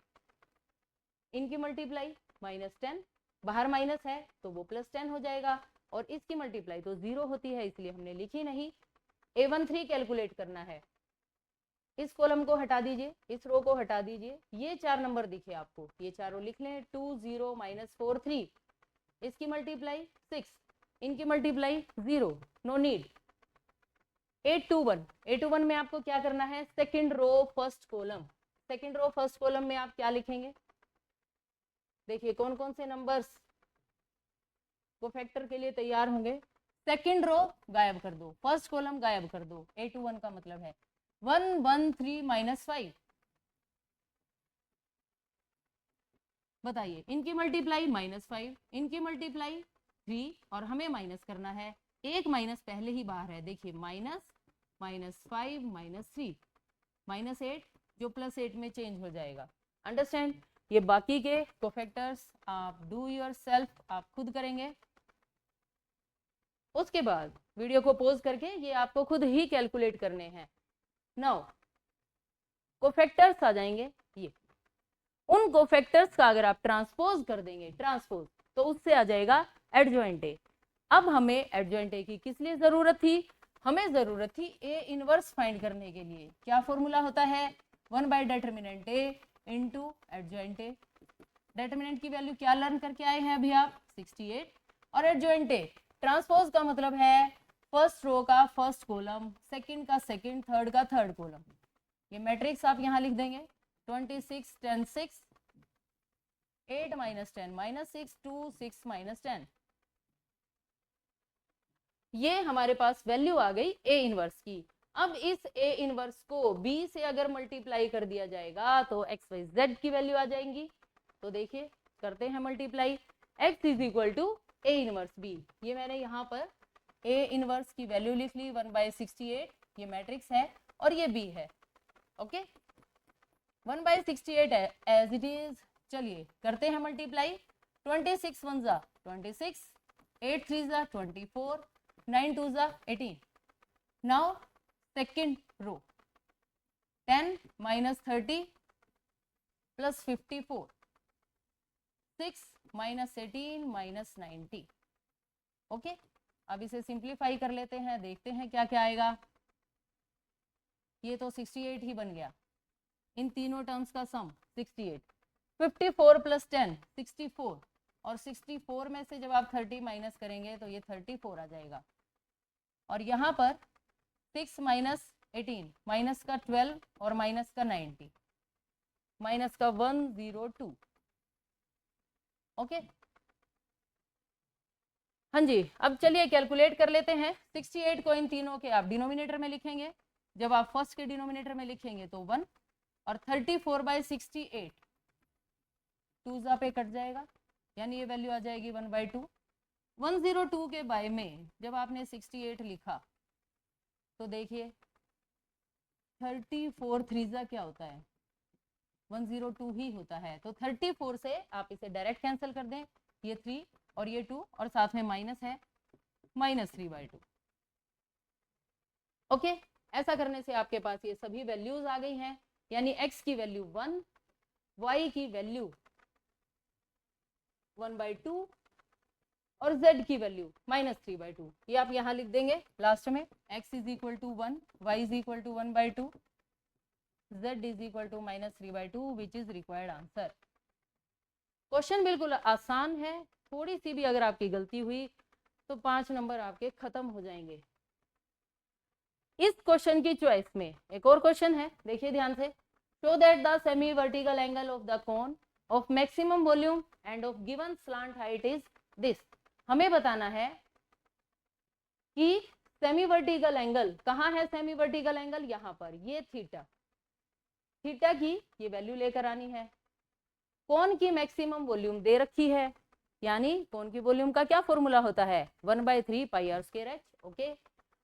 S1: इनकी मल्टीप्लाई -10, बाहर माइनस है तो वो +10 हो जाएगा. और इसकी मल्टीप्लाई तो 0 होती है, इसलिए हमने लिखी नहीं। A13 कैलकुलेट करना है। इस कॉलम को हटा दीजिए, इस रो को हटा दीजिए, ये 4 नंबर दिखे आपको, ये चारों लिख लें। 2 0 -4 3, इसकी मल्टीप्लाई 6, इनकी मल्टीप्लाई 0, नो नीड। 821 में आपको क्या करना है, second row first column. Second row first column में आप क्या लिखेंगे, देखिए कौन कौन से नंबर्स को फैक्टर के लिए तैयार होंगे। सेकंड रो गायब कर दो, फर्स्ट कॉलम गायब कर दो। 821 का मतलब है 113 -5। बताइए, इनकी मल्टीप्लाई -5, इनकी मल्टीप्लाई 3, और हमें माइनस करना है। एक माइनस पहले ही बाहर है, देखिए -5 -3 -8, जो +8 में चेंज हो जाएगा। अंडरस्टैंड। ये बाकी के कोफैक्टर्स आप डू योर सेल्फ, आप खुद करेंगे। उसके बाद वीडियो को पॉज करके ये आपको खुद ही कैलकुलेट करने हैं। नाउ कोफैक्टर्स आ जाएंगे, ये उन कोफैक्टर्स का अगर आप ट्रांसपोज कर देंगे, ट्रांसपोज, तो उससे आ जाएगा एडजॉइंट ए। अब हमें एडजॉइंट ए की किस लिए जरूरत थी, हमें जरूरत थी ए इनवर्स फाइंड करने के लिए। क्या फॉर्मूला होता है, 1/डिटर्मिनेंट ए इंटू एडजॉइंट ए। डिटर्मिनेंट की वैल्यू क्या लर्न करके आए हैं अभी आप, 68, और एडजॉइंट ए ट्रांसपोज का मतलब है फर्स्ट रो का फर्स्ट कॉलम, सेकंड का सेकंड, थर्ड का थर्ड कॉलम। ये मैट्रिक्स आप यहाँ लिख देंगे, 26 10 6, 8 -10 -6 2 6 -10। ये हमारे पास वैल्यू आ गई ए इनवर्स की। अब इस ए इनवर्स को बी से अगर मल्टीप्लाई कर दिया जाएगा तो एक्स वाई जेड की वैल्यू आ जाएंगी। तो देखिए करते हैं multiply, x is equal to a inverse b. ये मैंने यहाँ पर ए इनवर्स की वैल्यू लिख ली 1/68, ये मैट्रिक्स है और ये बी है। ओके, 1/68 है एज इट इज। चलिए करते हैं मल्टीप्लाई, 26 1 जा 26, 8 3 जा 24, 9 2 जा 18। Now second row, 10 -30 + 54, 6 -18 -90। ओके, अब इसे सिंप्लीफाई कर लेते हैं, देखते हैं क्या क्या आएगा। ये तो 68 ही बन गया, इन तीनों टर्म्स का सम 68। 54 + 10 64, और 64 में से जब आप 30 माइनस करेंगे तो ये 34 आ जाएगा। और यहाँ पर 6 -18, माइनस का 12 और माइनस का 90, माइनस का 102। ओके, हाँ जी। अब चलिए कैलकुलेट कर लेते हैं। 68 को इन तीनों के आप डिनोमिनेटर में लिखेंगे, जब आप फर्स्ट के डिनोमिनेटर में लिखेंगे तो 1, और 34/68 2 जा पे कट जाएगा, यानी ये वैल्यू आ जाएगी 1/2। 102 के बाय में जब आपने 68 लिखा तो देखिए 34 3 जा क्या होता है, 102 ही होता है। तो 34 से आप इसे डायरेक्ट कैंसिल कर दें, ये 3 और ये 2, और साथ में माइनस है, -3/2। ओके, ऐसा करने से आपके पास ये सभी वैल्यूज आ गई हैं, यानी x की वैल्यू 1, y की वैल्यू 1/2 और z की वैल्यू -3/2। ये आप यहाँ लिख देंगे लास्ट में, x is equal to 1, y is equal to 1/2, z is equal to -3/2, which is required answer. Question बिल्कुल आसान है, थोड़ी सी भी अगर आपकी गलती हुई तो 5 नंबर आपके खत्म हो जाएंगे। इस क्वेश्चन की चॉइस में एक और क्वेश्चन है, देखिए ध्यान से। Show that the semi vertical angle of the cone of maximum volume end of given slant height is this. हमें बताना है कि सेमी वर्टिकल एंगल कहाँ है, सेमी वर्टिकल एंगल यहाँ पर, ये थीटा, थीटा की ये वैल्यू लेकर आनी है। कोन की मैक्सिमम वॉल्यूम दे रखी है, यानी कोन की वॉल्यूम का क्या फॉर्मूला होता है, 1/3 πr²h। ओके,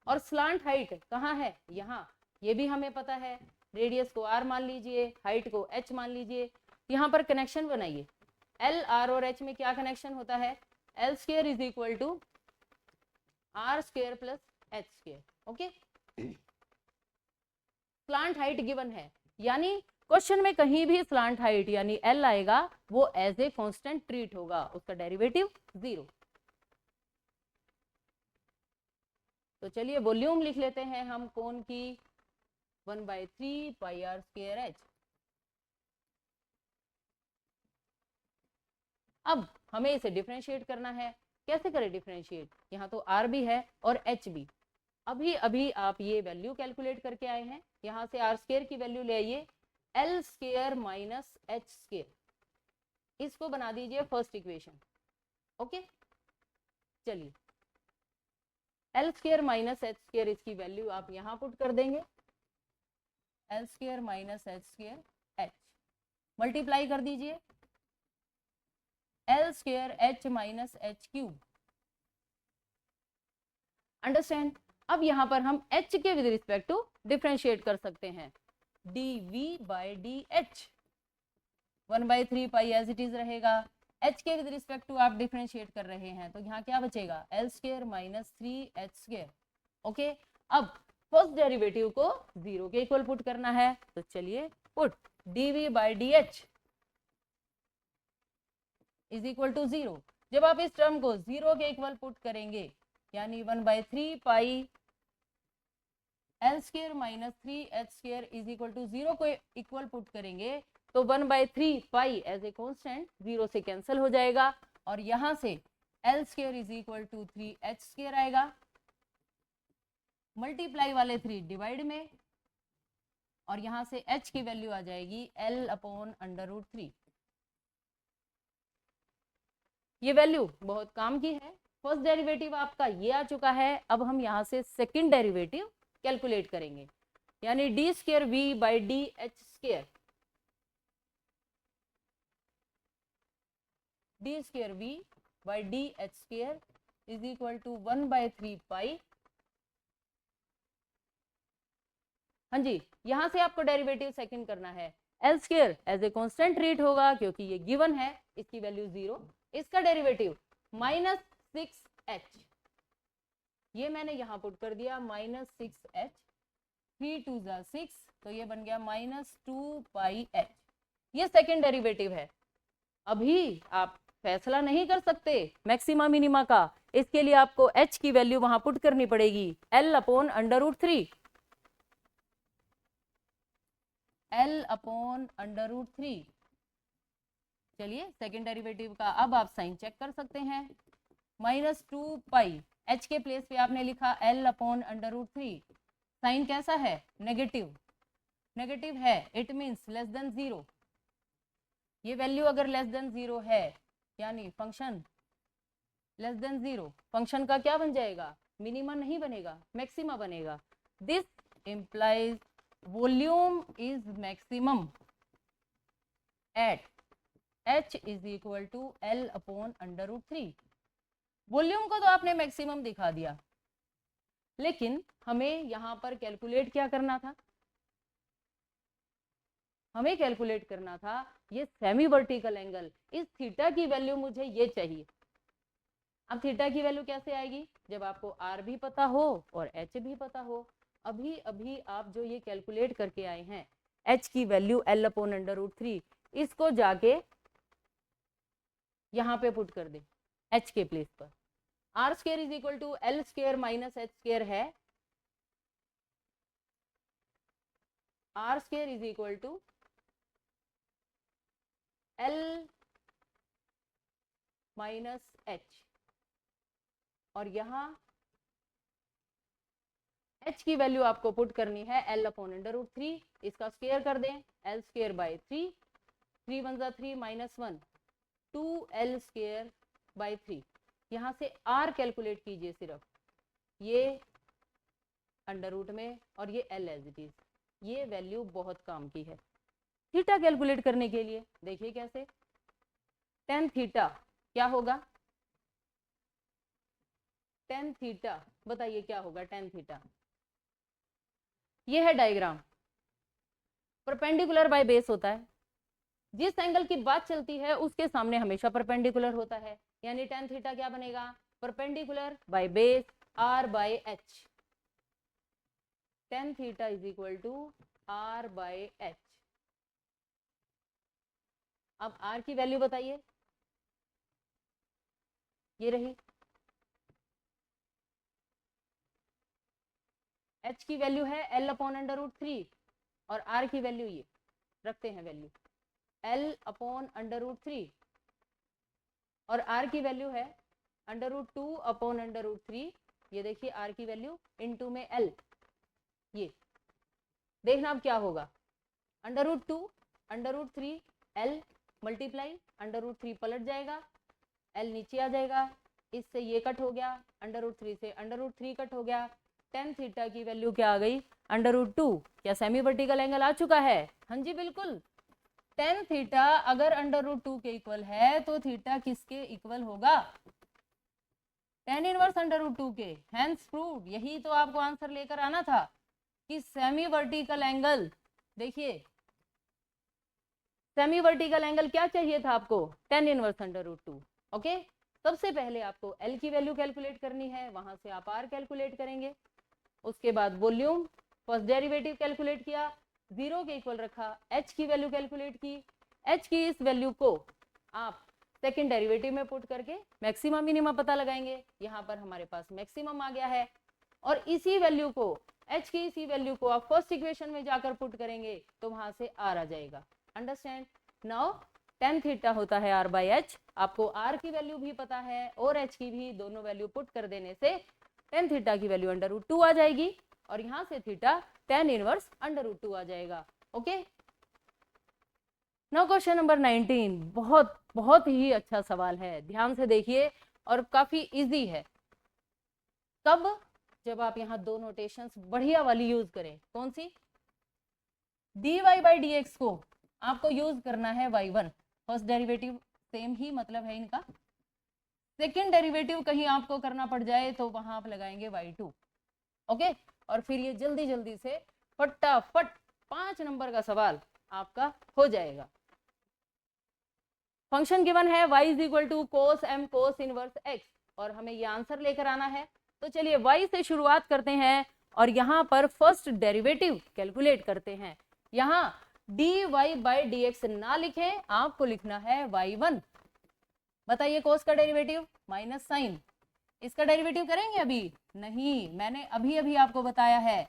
S1: और स्लांट हाइट कहाँ है, यहाँ, ये भी हमें पता है। रेडियस को r मान लीजिए, हाइट को h मान लीजिए। यहाँ पर कनेक्शन बनाइए, l, r और h में क्या कनेक्शन होता है, l² is equal to r² + h²। Okay, slant height given है, यानी क्वेश्चन में कहीं भी स्लांट हाइट यानी L आएगा वो एज ए कांस्टेंट ट्रीट होगा, उसका डेरिवेटिव 0। तो चलिए वॉल्यूम लिख लेते हैं हम कोण की 1/3 पाई आर स्क्वायर एच। अब हमें इसे डिफरेंशिएट करना है। कैसे करें डिफरेंशिएट? यहाँ तो आर भी है और एच भी। अभी अभी आप ये वैल्यू कैलकुलेट करके आए हैं, यहाँ से आर स्क्वायर की वैल्यू ले आइए L square minus H square, इसको बना दीजिए फर्स्ट इक्वेशन। ओके, चलिए L square minus H square, इसकी वैल्यू आप यहाँ पुट कर देंगे, L square minus H square H, multiply कर दीजिए L square H minus H cube. Understand? अब यहाँ पर हम h के विद रिस्पेक्ट टू डिफरेंशिएट कर सकते हैं, dv by d h, 1/3 pi as it is रहेगा। h के विद रिस्पेक्ट टू आप डिफरेंशिएट कर रहे हैं, तो यहाँ क्या बचेगा, l square minus 3h square. Okay, अब फर्स्ट डेरिवेटिव को 0 के इक्वल पुट करना है, तो चलिए put dv by d h is equal to 0। जब आप इस टर्म को 0 के इक्वल पुट करेंगे, यानी 1/3 pi l square minus 3h square is equal to 0 को इक्वल पुट करेंगे, तो 1/3 पाई एज ए कांस्टेंट 0 से कैंसिल हो जाएगा, और यहां से l square is equal to 3h square आएगा, मल्टीप्लाई वाले 3 डिवाइड में, और यहां से h की वैल्यू आ जाएगी l अपॉन √3। ये वैल्यू बहुत काम की है। फर्स्ट डेरिवेटिव आपका ये आ चुका है। अब हम यहाँ से सेकंड डेरिवेटिव कैलकुलेट करेंगे, यानी d square v by d h square, d square v by d h square is equal to 1/3 pi. हाँ जी, यहाँ से आपको डेरिवेटिव सेकंड करना है, l square as a constant treat होगा क्योंकि ये गिवन है, इसकी वैल्यू 0। इसका डेरिवेटिव -6h, ये मैंने यहाँ पुट कर दिया -6h, 3 2 6, तो ये बन गया -2 पाई h। ये सेकंड डेरिवेटिव है। अभी आप फैसला नहीं कर सकते मैक्सिमा मिनिमा का, इसके लिए आपको h की वैल्यू वहां पुट करनी पड़ेगी, l अपॉन √3, l अपॉन √3। चलिए सेकंड डेरिवेटिव का अब आप साइन चेक कर सकते हैं, -2 पाई, h के प्लेस पे आपने लिखा l अपॉन √3, साइन कैसा है, नेगेटिव, नेगेटिव है, इट मीन्स लेस देन 0। ये वैल्यू अगर लेस देन 0 है, यानी फंक्शन लेस देन 0, फंक्शन का क्या बन जाएगा, मिनिमा नहीं बनेगा, मैक्सिमा बनेगा। This implies volume is maximum at h is equal to l upon √3। Volume को तो आपने मैक्सिमम दिखा दिया, लेकिन हमें यहाँ पर कैलकुलेट क्या करना था, हमें कैलकुलेट करना था ये सेमी वर्टिकल एंगल, इस थीटा की वैल्यू मुझे ये चाहिए। अब थीटा की वैल्यू कैसे आएगी, जब आपको आर भी पता हो और एच भी पता हो। अभी अभी आप जो ये कैलकुलेट करके आए हैं एच की वैल्यू l अपॉन √3, इसको जाके यहाँ पे पुट कर दे h के प्लेस पर। R square is equal to L square minus H square है, R square is equal to L minus H, और यहाँ h की वैल्यू आपको पुट करनी है l अपॉन √3, इसका स्क्वायर कर दें, l स्क्वायर बाई 3, 3 1 जा 3 -1, 2l स्क्वायर बाई 3। यहाँ से r कैलकुलेट कीजिए सिर्फ, ये अंडर में और ये l एज इट इज, ये वैल्यू बहुत काम की है। थीटा कैलकुलेट करने के लिए देखिए कैसे, tan थीटा क्या होगा, tan थीटा बताइए क्या होगा tan थीटा। ये है डायग्राम, परपेंडिकुलर बाय बेस होता है, जिस एंगल की बात चलती है उसके सामने हमेशा परपेंडिकुलर होता है, यानी tan थीटा क्या बनेगा, perpendicular by base r by h, tan theta is equal to r by h। अब r की वैल्यू बताइए, ये रही, h की वैल्यू है l अपॉन अंडर रूट 3 और r की वैल्यू ये रखते हैं value l upon under root 3 और r की वैल्यू है under root 2 upon under root 3। ये देखिए r की वैल्यू इनटू में l, ये देखना अब क्या होगा, under root 2 under root 3 l multiply under root 3 पलट जाएगा, l नीचे आ जाएगा, इससे ये कट हो गया, अंडर रूट 3 से अंडर रूट 3 कट हो गया, टेन थीटा की वैल्यू क्या आ गई, अंडर रूट 2। क्या सेमी वर्टिकल एंगल आ चुका है? हाँ जी बिल्कुल। टेन थीटा अगर अंडर रूट 2 के इक्वल है तो थीटा किसके इक्वल होगा? टेन इनवर्स अंडर रूट 2 के। Hence proved. यही तो आपको आंसर लेकर आना था कि सेमी वर्टिकल एंगल, देखिए सेमी वर्टिकल एंगल क्या चाहिए था आपको? Tan inverse under root 2। Okay, सबसे पहले आपको L की वैल्यू कैलकुलेट करनी है, वहां से आप R कैलकुलेट करेंगे, उसके बाद वॉल्यूम फर्स्ट डेरिवेटिव कैलकुलेट किया, 0 के इक्वल रखा, H की वैल्यू कैलकुलेट की, H की इस वैल्यू को आप सेकेंड डेरिवेटिव में पुट करके मैक्सिमम मिनिमम पता लगाएंगे। यहाँ पर हमारे पास मैक्सिमम आ गया है और इसी वैल्यू को H की इसी वैल्यू को आप फर्स्ट इक्वेशन में जाकर पुट करेंगे तो वहां से R आ जाएगा। अंडरस्टैंड? नाउ टेन थीटा होता है R बाई H। आपको R की वैल्यू भी पता है और H की भी, दोनों वैल्यू पुट कर देने से टेन थीटा की वैल्यू अंडर रूट 2 आ जाएगी और यहां से theta tan inverse under root 2 आ जाएगा। Okay, now question number 19। बहुत बहुत ही अच्छा सवाल है, ध्यान से देखिए और काफी इजी है। कब? जब आप यहाँ दो नोटेशंस बढ़िया वाली यूज करें। कौन सी? dy बाई dx को आपको यूज करना है y1, फर्स्ट डेरिवेटिव सेम ही मतलब है इनका, सेकेंड डेरिवेटिव कहीं आपको करना पड़ जाए तो वहां आप लगाएंगे y2। ओके, और फिर ये जल्दी जल्दी से फटाफट 5 नंबर का सवाल आपका हो जाएगा। फंक्शन गिवन है y is equal to cos m cos inverse x और हमें ये आंसर लेकर आना है। तो चलिए y से शुरुआत करते हैं और यहाँ पर फर्स्ट डेरिवेटिव कैलकुलेट करते हैं। यहाँ dy बाई dx ना लिखें, आपको लिखना है y1। बताइए कोस का डेरिवेटिव माइनस साइन, इसका डेरिवेटिव करेंगे अभी? नहीं, मैंने अभी अभी आपको बताया है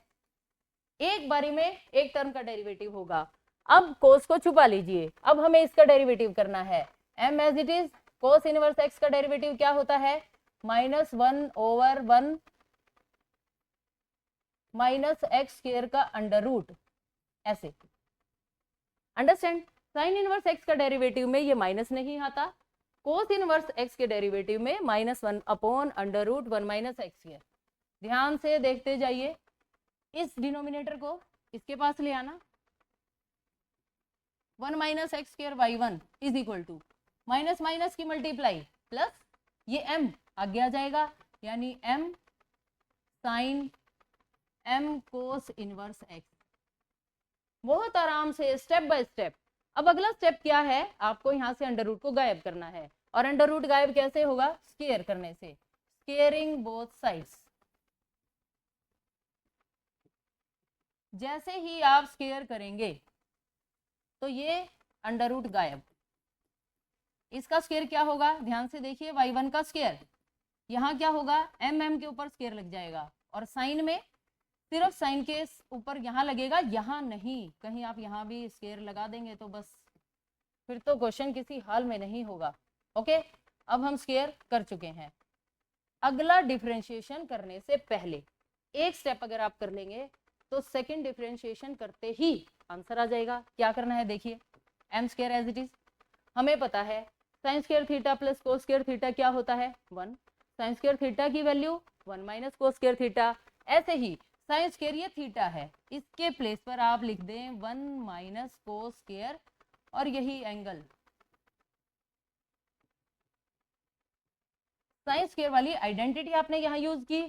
S1: एक बारी में एक टर्म का डेरिवेटिव होगा। अब कोस को छुपा लीजिए, अब हमें इसका डेरिवेटिव करना है। m as it is, cos inverse x का डेरिवेटिव क्या होता है? Minus 1 over 1 minus x square का अंडर रूट, ऐसे। अंडरस्टैंड? साइन इनवर्स x का डेरिवेटिव में ये माइनस नहीं आता, कोस इनवर्स x के डेरिवेटिव में minus 1 upon under root 1 minus x square. ध्यान से देखते जाइए, इस डिनोमिनेटर को इसके पास ले आना, 1 minus x square y1 is equal to minus minus की मल्टीप्लाई प्लस ये m आगे आ जाएगा, यानी m sine m cos inverse x। बहुत आराम से स्टेप बाय स्टेप। अब अगला स्टेप क्या है? आपको यहां से अंडर रूट को गायब करना है और अंडर रूट गायब कैसे होगा? स्क्वायर करने से, स्क्वायरिंग बोथ साइड्स। जैसे ही आप स्क्वायर करेंगे तो ये अंडर रूट गायब, इसका स्क्वायर क्या होगा? ध्यान से देखिए, y1 का स्क्वायर, यहाँ क्या होगा? m के ऊपर स्क्वायर लग जाएगा और साइन में सिर्फ साइन के ऊपर यहाँ लगेगा, यहाँ नहीं। कहीं आप यहाँ भी स्क्वायर लगा देंगे तो बस फिर तो क्वेश्चन किसी हाल में नहीं होगा। ओके, अब हम स्क्वायर कर चुके हैं। अगला डिफरेंशिएशन करने से पहले एक स्टेप अगर आप कर लेंगे तो सेकंड डिफरेंशिएशन करते ही आंसर आ जाएगा। क्या करना है? देखिए, m square as it is, हमें पता है sine square theta plus cos square theta क्या होता है? 1। साइन स्क्वायर थीटा की value 1 minus cos square theta. ऐसे ही साइन स्क्वायर ये थीटा है, इसके प्लेस पर आप लिख दें 1 माइनस कोस स्क्वायर और यही एंगल साइन स्क्वायर वाली आइडेंटिटी आपने यहाँ यूज की।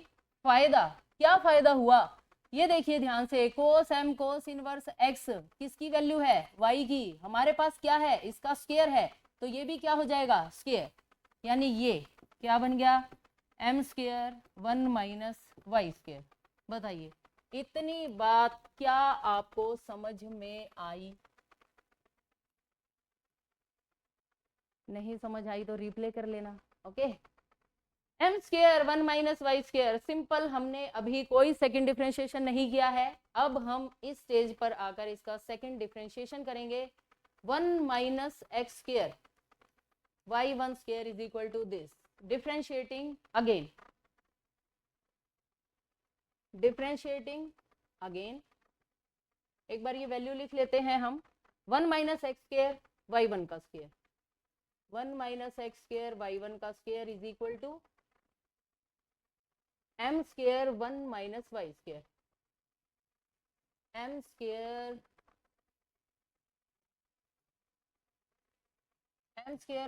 S1: फायदा क्या फायदा हुआ? ये देखिए ध्यान से, कोस m कोस इनवर्स x किसकी वैल्यू है? y की। हमारे पास क्या है? इसका स्क्वायर है, तो ये भी क्या हो जाएगा? स्क्वायर। यानी ये क्या बन गया? m square 1 minus Y square. बताइए, इतनी बात क्या आपको समझ में आई? नहीं समझ आई तो रिप्ले कर लेना। Okay, m square 1 minus Y square, simple, हमने अभी कोई सेकंड डिफरेंशिएशन नहीं किया है। अब हम इस स्टेज पर आकर इसका सेकंड डिफरेंशिएशन करेंगे। 1 minus x square Y one square is equal to this. Differentiating again, differentiating again, एक बार ये वैल्यू लिख लेते हैं हम। 1 minus x square Y one का square, 1 minus x square Y one का square is equal to M square 1 minus Y square, M square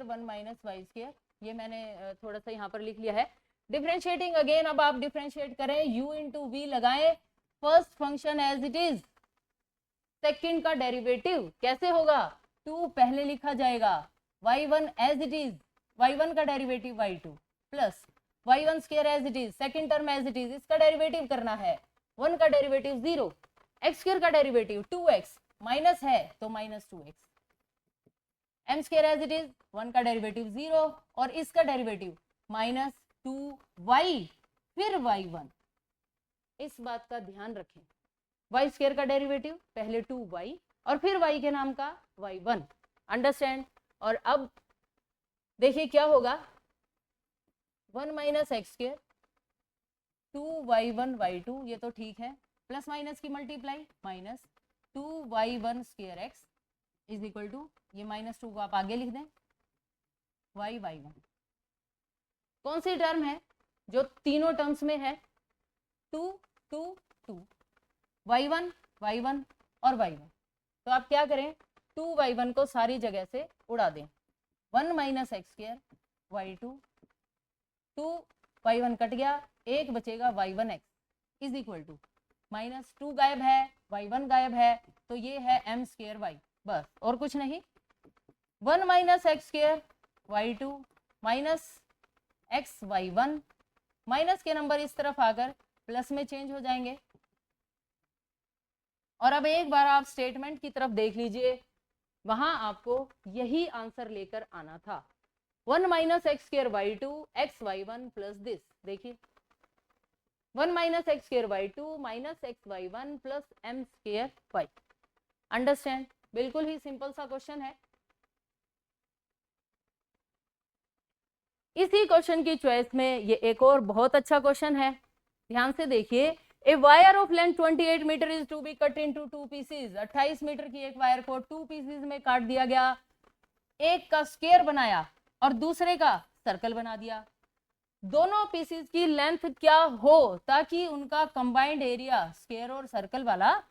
S1: 1 minus Y square, ये मैंने थोड़ा सा यहाँ पर लिख लिया है। डिफरेंशिएटिंग अगेन, अब आप डिफरेंशिएट करें, u इंटू वी लगाएं, first function as it is, second का डेरिवेटिव कैसे होगा, 2 पहले लिखा जाएगा, y1 as it is, y1 का derivative y2 plus y1 square as it is, second term as it is, इसका डेरिवेटिव करना है, 1 का डेरिवेटिव 0, x स्क्वायर का डेरिवेटिव 2x, माइनस है तो minus 2x, m square as it is, 1 का डेरिवेटिव 0 और इसका डेरिवेटिव माइनस 2y, फिर y1। इस बात का ध्यान रखें, y स्क्वायर का डेरिवेटिव पहले 2y और फिर y के नाम का y1, अंडरस्टैंड। और अब देखिए क्या होगा, 1 minus x square 2y1 y2, ये तो ठीक है, प्लस माइनस की multiply, minus 2y1 square x is equal to, ये माइनस 2 को आप आगे लिख दें, y1। कौन सी टर्म है जो तीनों टर्म्स में है, 2 2 2, y1 y1 और y1, तो आप क्या करें, 2y1 को सारी जगह से उड़ा दें, 1 minus x square y2, 2y1 cut गया, एक बचेगा y1x is equal to, minus 2 गायब है, y1 गायब है, तो ये है m स्क्वायर y, बस और कुछ नहीं। 1 minus x square y2 minus x y1, minus के नंबर इस तरफ आकर प्लस में चेंज हो जाएंगे। और अब एक बार आप स्टेटमेंट की तरफ देख लीजिए, वहां आपको यही आंसर लेकर आना था, 1 minus x square y2 x y1 plus this, देखिए 1 minus x square y2 minus x y1 plus m square y, understand. बिल्कुल ही सिंपल सा क्वेश्चन है। इसी क्वेश्चन की चॉइस में ये एक और बहुत अच्छा क्वेश्चन है, ध्यान से देखिए। A wire of length 28 metre is to be cut into 2 pieces, 28 metre की एक वायर को 2 पीसेस में काट दिया गया, एक का स्क्वायर बनाया और दूसरे का सर्कल बना दिया। दोनों पीसेस की लेंथ क्या हो ताकि उनका कंबाइंड एरिया स्क्वायर और सर्कल वाला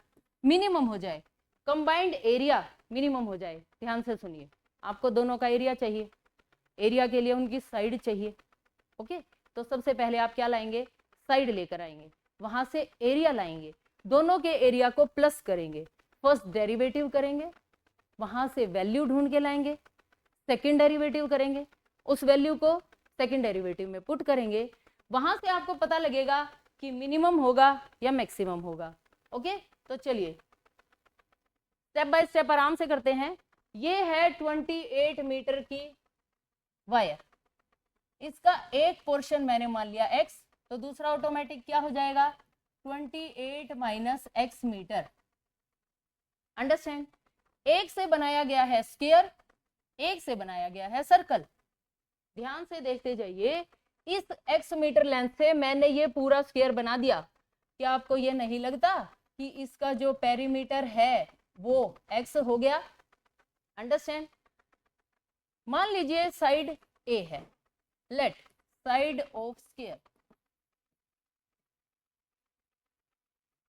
S1: मिनिमम हो जाए, कंबाइंड एरिया मिनिमम हो जाए। ध्यान से सुनिए, आपको दोनों का एरिया चाहिए, एरिया के लिए उनकी साइड चाहिए, ओके। तो सबसे पहले आप क्या लाएंगे, साइड लेकर आएंगे, वहां से एरिया लाएंगे, दोनों के एरिया को प्लस करेंगे, फर्स्ट डेरिवेटिव करेंगे, वहां से वैल्यू ढूंढ के लाएंगे, सेकंड डेरिवेटिव करेंगे, उस वैल्यू को सेकंड डेरिवेटिव में पुट करेंगे, वहां से आपको पता लगेगा कि मिनिमम होगा या मैक्सिमम होगा, ओके। तो चलिए स्टेप बाय स्टेप आराम से करते हैं। ये है 28 मीटर की वायर, इसका एक पोर्शन मैंने मान लिया x, तो दूसरा ऑटोमेटिक क्या हो जाएगा, 28 माइनस एक्स मीटर, अंडरस्टैंड। एक से बनाया गया है स्क्वायर, एक से बनाया गया है सर्कल, ध्यान से देखते जाइए। इस x मीटर लेंथ से मैंने ये पूरा स्क्वायर बना दिया, क्या आपको ये नहीं लगता कि इसका जो पेरीमीटर है वो x हो गया, अंडरस्टैंड। मान लीजिए साइड a है, let side of square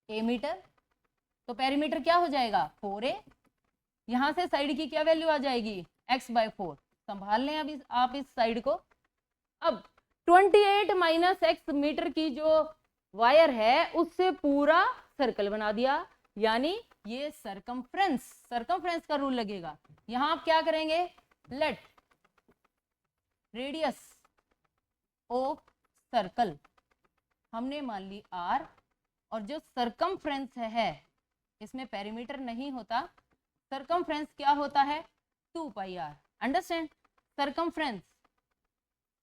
S1: a metre, तो पेरीमीटर क्या हो जाएगा 4a, यहां से साइड की क्या वैल्यू आ जाएगी x/4, संभाल लें अभी आप इस साइड को। अब 28 माइनस एक्स मीटर की जो वायर है उससे पूरा सर्कल बना दिया, यानी ये सरकमफ्रेंस का रूल लगेगा। यहां आप क्या करेंगे, लेट रेडियस ऑफ सर्कल हमने मान ली r, और जो सरकमफ्रेंस है इसमें पेरीमीटर नहीं होता, सरकमफ्रेंस क्या होता है 2 पाई r, अंडरस्टैंड। सरकमफ्रेंस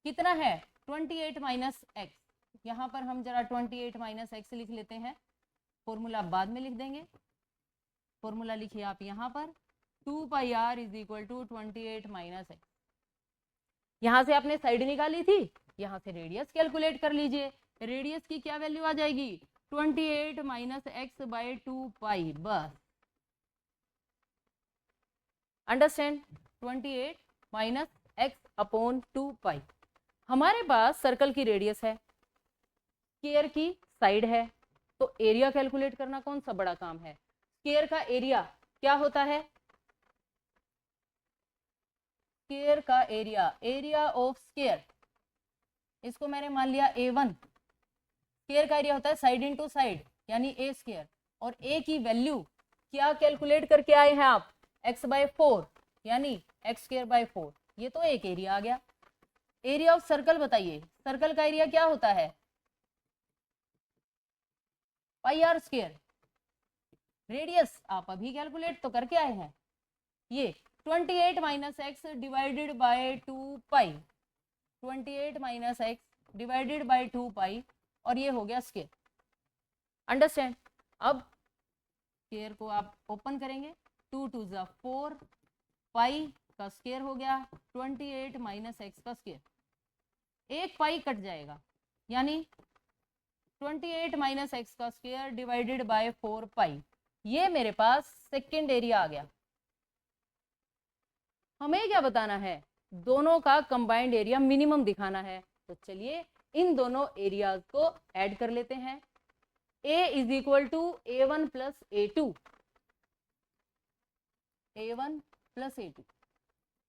S1: कितना है 28 माइनस एक्स, यहाँ पर हम जरा 28 माइनस एक्स लिख लेते हैं, फॉर्मूला बाद में लिख देंगे। फॉर्मूला लिखिए आप यहाँ पर 2 pi R is equal to 28 minus X. यहाँ से आपने साइड निकाली थी, यहाँ से रेडियस कैलकुलेट कर लीजिए। रेडियस की क्या वैल्यू आ जाएगी, 28 माइनस एक्स बाई 2 पाई, बस। अंडरस्टैंड, 28 माइनस एक्स अपॉन 2 पाई। हमारे पास सर्कल की रेडियस है, स्क्वायर की साइड है, तो एरिया कैलकुलेट करना कौन सा बड़ा काम है। स्क्वायर का एरिया क्या होता है, स्क्वायर का एरिया, एरिया ऑफ स्क्वायर, इसको मैंने मान लिया A1। स्क्वायर का एरिया होता है साइड इनटू साइड, यानी ए स्क्वायर। और ए की वैल्यू क्या कैलकुलेट करके आए हैं आप, x बाय 4, यानी एक्स स्क्वायर बाय 4। ये तो एक एरिया आ गया। एरिया ऑफ सर्कल बताइए, सर्कल का एरिया क्या होता है, पाई आर स्क्वायर। रेडियस आप अभी कैलकुलेट तो करके आए हैं, ये 28 minus x divided by 2 pi, 28 minus x divided by 2 पाई, और ये हो गया स्क्वायर। अंडरस्टैंड। अब स्क्वायर को आप ओपन करेंगे, 2 2 जा 4, पाई का स्क्वायर हो गया 28 माइनस एक्स का स्क्वायर, एक पाई कट जाएगा, यानी 28 माइनस एक्स का स्क्वायर डिवाइडेड बाय 4 पाई। ये मेरे पास सेकेंड एरिया आ गया। हमें क्या बताना है, दोनों का कंबाइंड एरिया मिनिमम दिखाना है। तो चलिए इन दोनों एरियाज को ऐड कर लेते हैं। A is equal to A1 plus A2, A1 plus A2।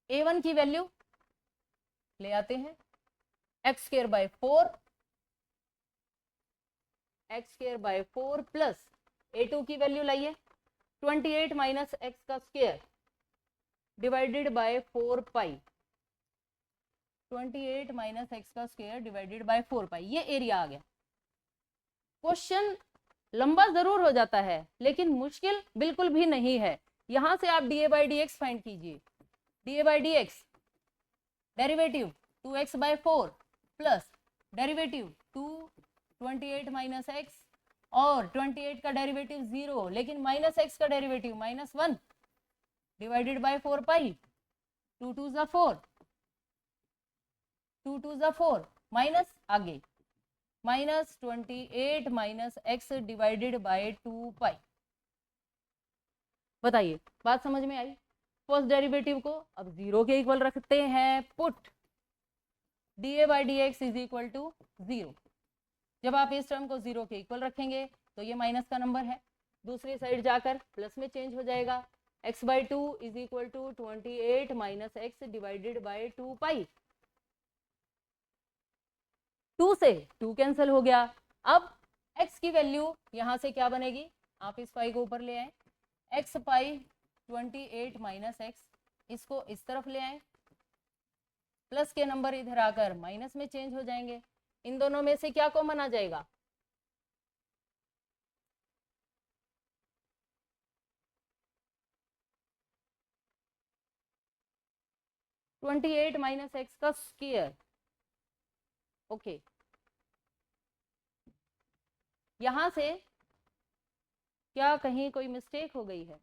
S1: A1 की वैल्यू ले आते हैं, x square by 4, x square by 4 plus A2 की वैल्यू लाइए 28 माइनस एक्स का square divided by 4 pi, 28 minus x का स्क्वायर डिवाइडेड बाय 4 पाई। ये एरिया आ गया। क्वेश्चन लंबा जरूर हो जाता है, लेकिन मुश्किल बिल्कुल भी नहीं है। यहां से आप D A by D X find कीजिए। D A by D X derivative 2x by 4 plus derivative 28 minus X, और 28 का डेरिवेटिव 0, लेकिन माइनस एक्स का डेरिवेटिव -1 डिवाइडेड बाय 4 पाई, 2 2 जा 4, 2 2 जा 4, माइनस आगे minus 28 minus x divided by 2 पाई। बताइए बात समझ में आई। फर्स्ट डेरिवेटिव को अब 0 के इक्वल रखते हैं, put d A by D x is equal to 0। जब आप इस टर्म को 0 के इक्वल रखेंगे तो ये माइनस का नंबर है, दूसरी साइड जाकर प्लस में चेंज हो जाएगा। x by 2 is equal to 28 minus x divided by 2 pi. 2 से 2 कैंसिल हो गया। अब x की वैल्यू यहां से क्या बनेगी, आप इस पाई को ऊपर ले आए, x पाई 28 माइनस एक्स, इसको इस तरफ ले आए, प्लस के नंबर इधर आकर माइनस में चेंज हो जाएंगे। इन दोनों में से क्या कॉमन आ जाएगा, ट्वेंटी एट माइनस एक्स का स्क्वायर। ओके, यहां से क्या कहीं कोई मिस्टेक हो गई है,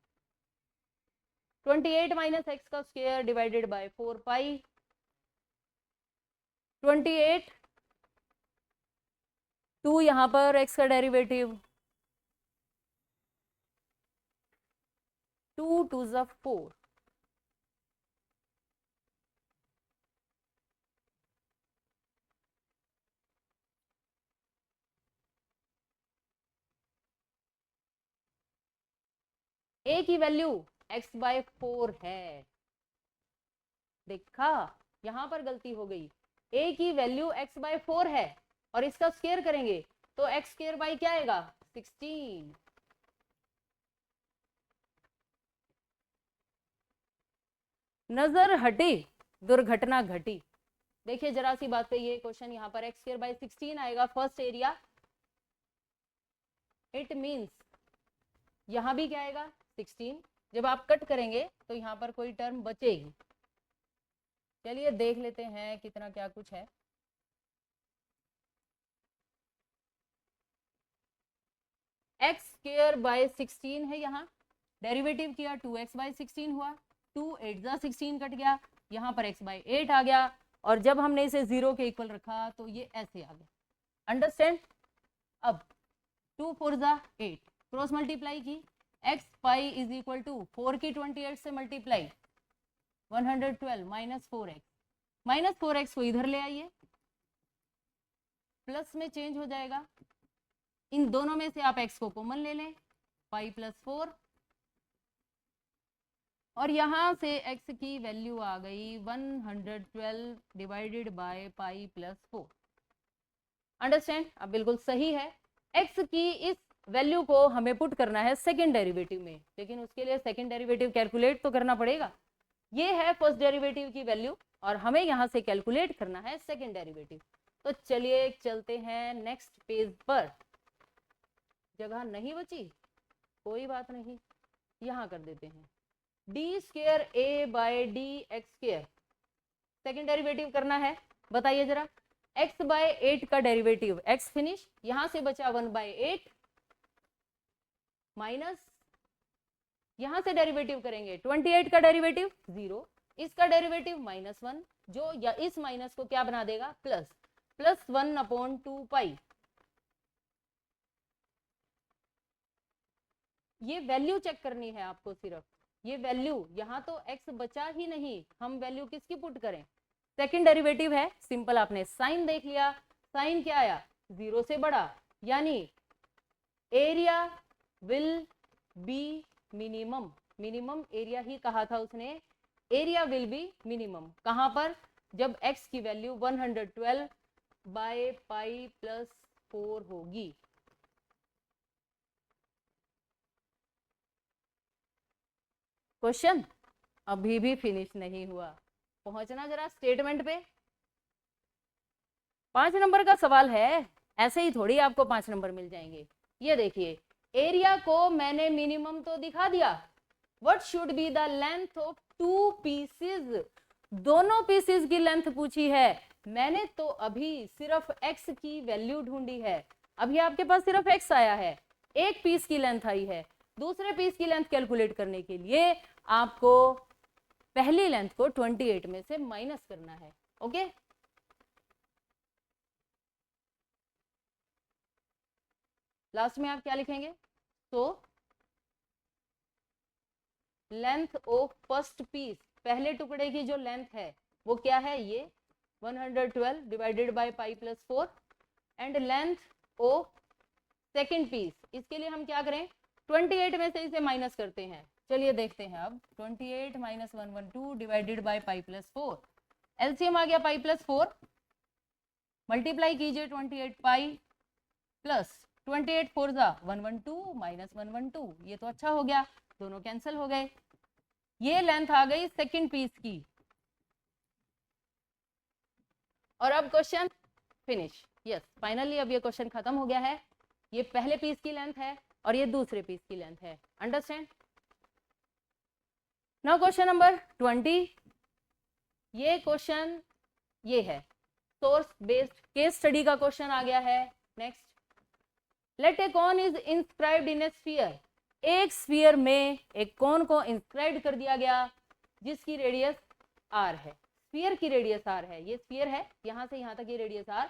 S1: 28 माइनस एक्स का स्क्वायर डिवाइडेड बाय 4 पाई, 28 2 यहां पर x का डेरिवेटिव 2 2 जा 4, a की वैल्यू x बाय 4 है। देखा यहां पर गलती हो गई, a की वैल्यू x बाय 4 है और इसका स्क्वायर करेंगे तो x स्क्वायर बाय क्या आएगा 16। नजर हटी दुर्घटना घटी। देखिए जरा सी बात पे, ये क्वेश्चन यहाँ पर x स्क्वायर बाय 16 आएगा फर्स्ट एरिया, इट मींस यहाँ भी क्या आएगा 16। जब आप कट करेंगे तो यहाँ पर कोई टर्म बचेगी। चलिए देख लेते हैं कितना क्या कुछ है। एक्स स्क्वायर बाय 16 है, यहाँ डेरिवेटिव किया 2x बाय 16 हुआ, 2 8 जा 16 कट गया, यहाँ पर x बाय 8 आ गया, और जब हमने इसे 0 के इक्वल रखा तो ये ऐसे आ गया। अंडरस्टैंड? अब 2 4 जा 8 क्रॉस मल्टीप्लाई की, x pi is equal to 4 की 28 से मल्टीप्लाई 112 माइनस 4x को इधर ले आइए, प्लस में चेंज हो जाएगा, इन दोनों में से आप x को कॉमन ले लें, पाई प्लस 4, और यहां से x की वैल्यू आ गई 112 divided by pi plus 4। Understand? अब बिल्कुल सही है, x की इस वैल्यू को हमें पुट करना है सेकेंड डेरिवेटिव में, लेकिन उसके लिए सेकेंड डेरिवेटिव कैलकुलेट तो करना पड़ेगा। ये है फर्स्ट डेरिवेटिव की वैल्यू और हमें यहाँ से कैलकुलेट करना है सेकेंड डेरिवेटिव। तो चलिए चलते हैं नेक्स्ट पेज पर। जगह नहीं बची, कोई बात नहीं, यहाँ कर देते हैं D square A by D X square, second derivative करना है। बताइए जरा, x बाय 8 का डेरिवेटिव x फिनिश, यहां से बचा 1 बाय 8 माइनस, यहां से डेरिवेटिव करेंगे 28 का डेरिवेटिव 0, इसका डेरिवेटिव -1, जो या इस माइनस को क्या बना देगा प्लस, प्लस 1/2 पाई। ये वैल्यू चेक करनी है आपको, सिर्फ ये वैल्यू, यहाँ तो x बचा ही नहीं, हम वैल्यू किसकी पुट करें, सेकेंड डेरिवेटिव है, सिंपल आपने साइन देख लिया, साइन क्या आया 0 से बड़ा, यानी area will be minimum, minimum area ही कहा था उसने, एरिया विल बी मिनिमम कहां पर, जब x की वैल्यू 112 बाय पाई प्लस 4 होगी। क्वेश्चन अभी भी फिनिश नहीं हुआ, पहुंचना जरा स्टेटमेंट पे। 5 नंबर का सवाल है, ऐसे ही थोड़ी आपको 5 नंबर मिल जाएंगे। ये देखिए, एरिया को मैंने मिनिमम तो दिखा दिया, what should be the length of 2 pieces, दोनों पीसेस की लेंथ पूछी है, मैंने तो अभी सिर्फ x की वैल्यू ढूंढी है, अभी आपके पास सिर्फ x आया है, एक पीस की लेंथ आई है, दूसरे पीस की लेंथ कैलकुलेट करने के लिए आपको पहली लेंथ को 28 में से माइनस करना है। ओके, लास्ट में आप क्या लिखेंगे, तो लेंथ ऑफ फर्स्ट पीस, पहले टुकड़े की जो लेंथ है वो क्या है, ये 112 divided by pi plus 4, and length of second piece, इसके लिए हम क्या करें 28 में से इसे माइनस करते हैं। चलिए देखते हैं अब, 28 minus 112 divided by pi plus 4, LCM आ गया पाई प्लस 4, मल्टीप्लाई कीजिए 28 पाई प्लस 28 4 जा 112 माइनस 112, ये तो अच्छा हो गया, दोनों कैंसिल हो गए, ये लेंथ आ गई सेकंड पीस की। और अब क्वेश्चन फिनिश, यस फाइनली अब ये क्वेश्चन खत्म हो गया है, ये पहले पीस की लेंथ है और ये दूसरे पीस की लेंथ है। अंडरस्टैंड? नाउ क्वेश्चन नंबर 20, ये क्वेश्चन ये है, सोर्स बेस्ड केस स्टडी का क्वेश्चन आ गया है। Next, let a cone is inscribed in a sphere, एक स्फीयर में एक कॉन को इंस्क्राइब कर दिया गया जिसकी रेडियस r है, स्फीयर की रेडियस r है, ये स्फीयर है, यहां से यहां तक ये radius r,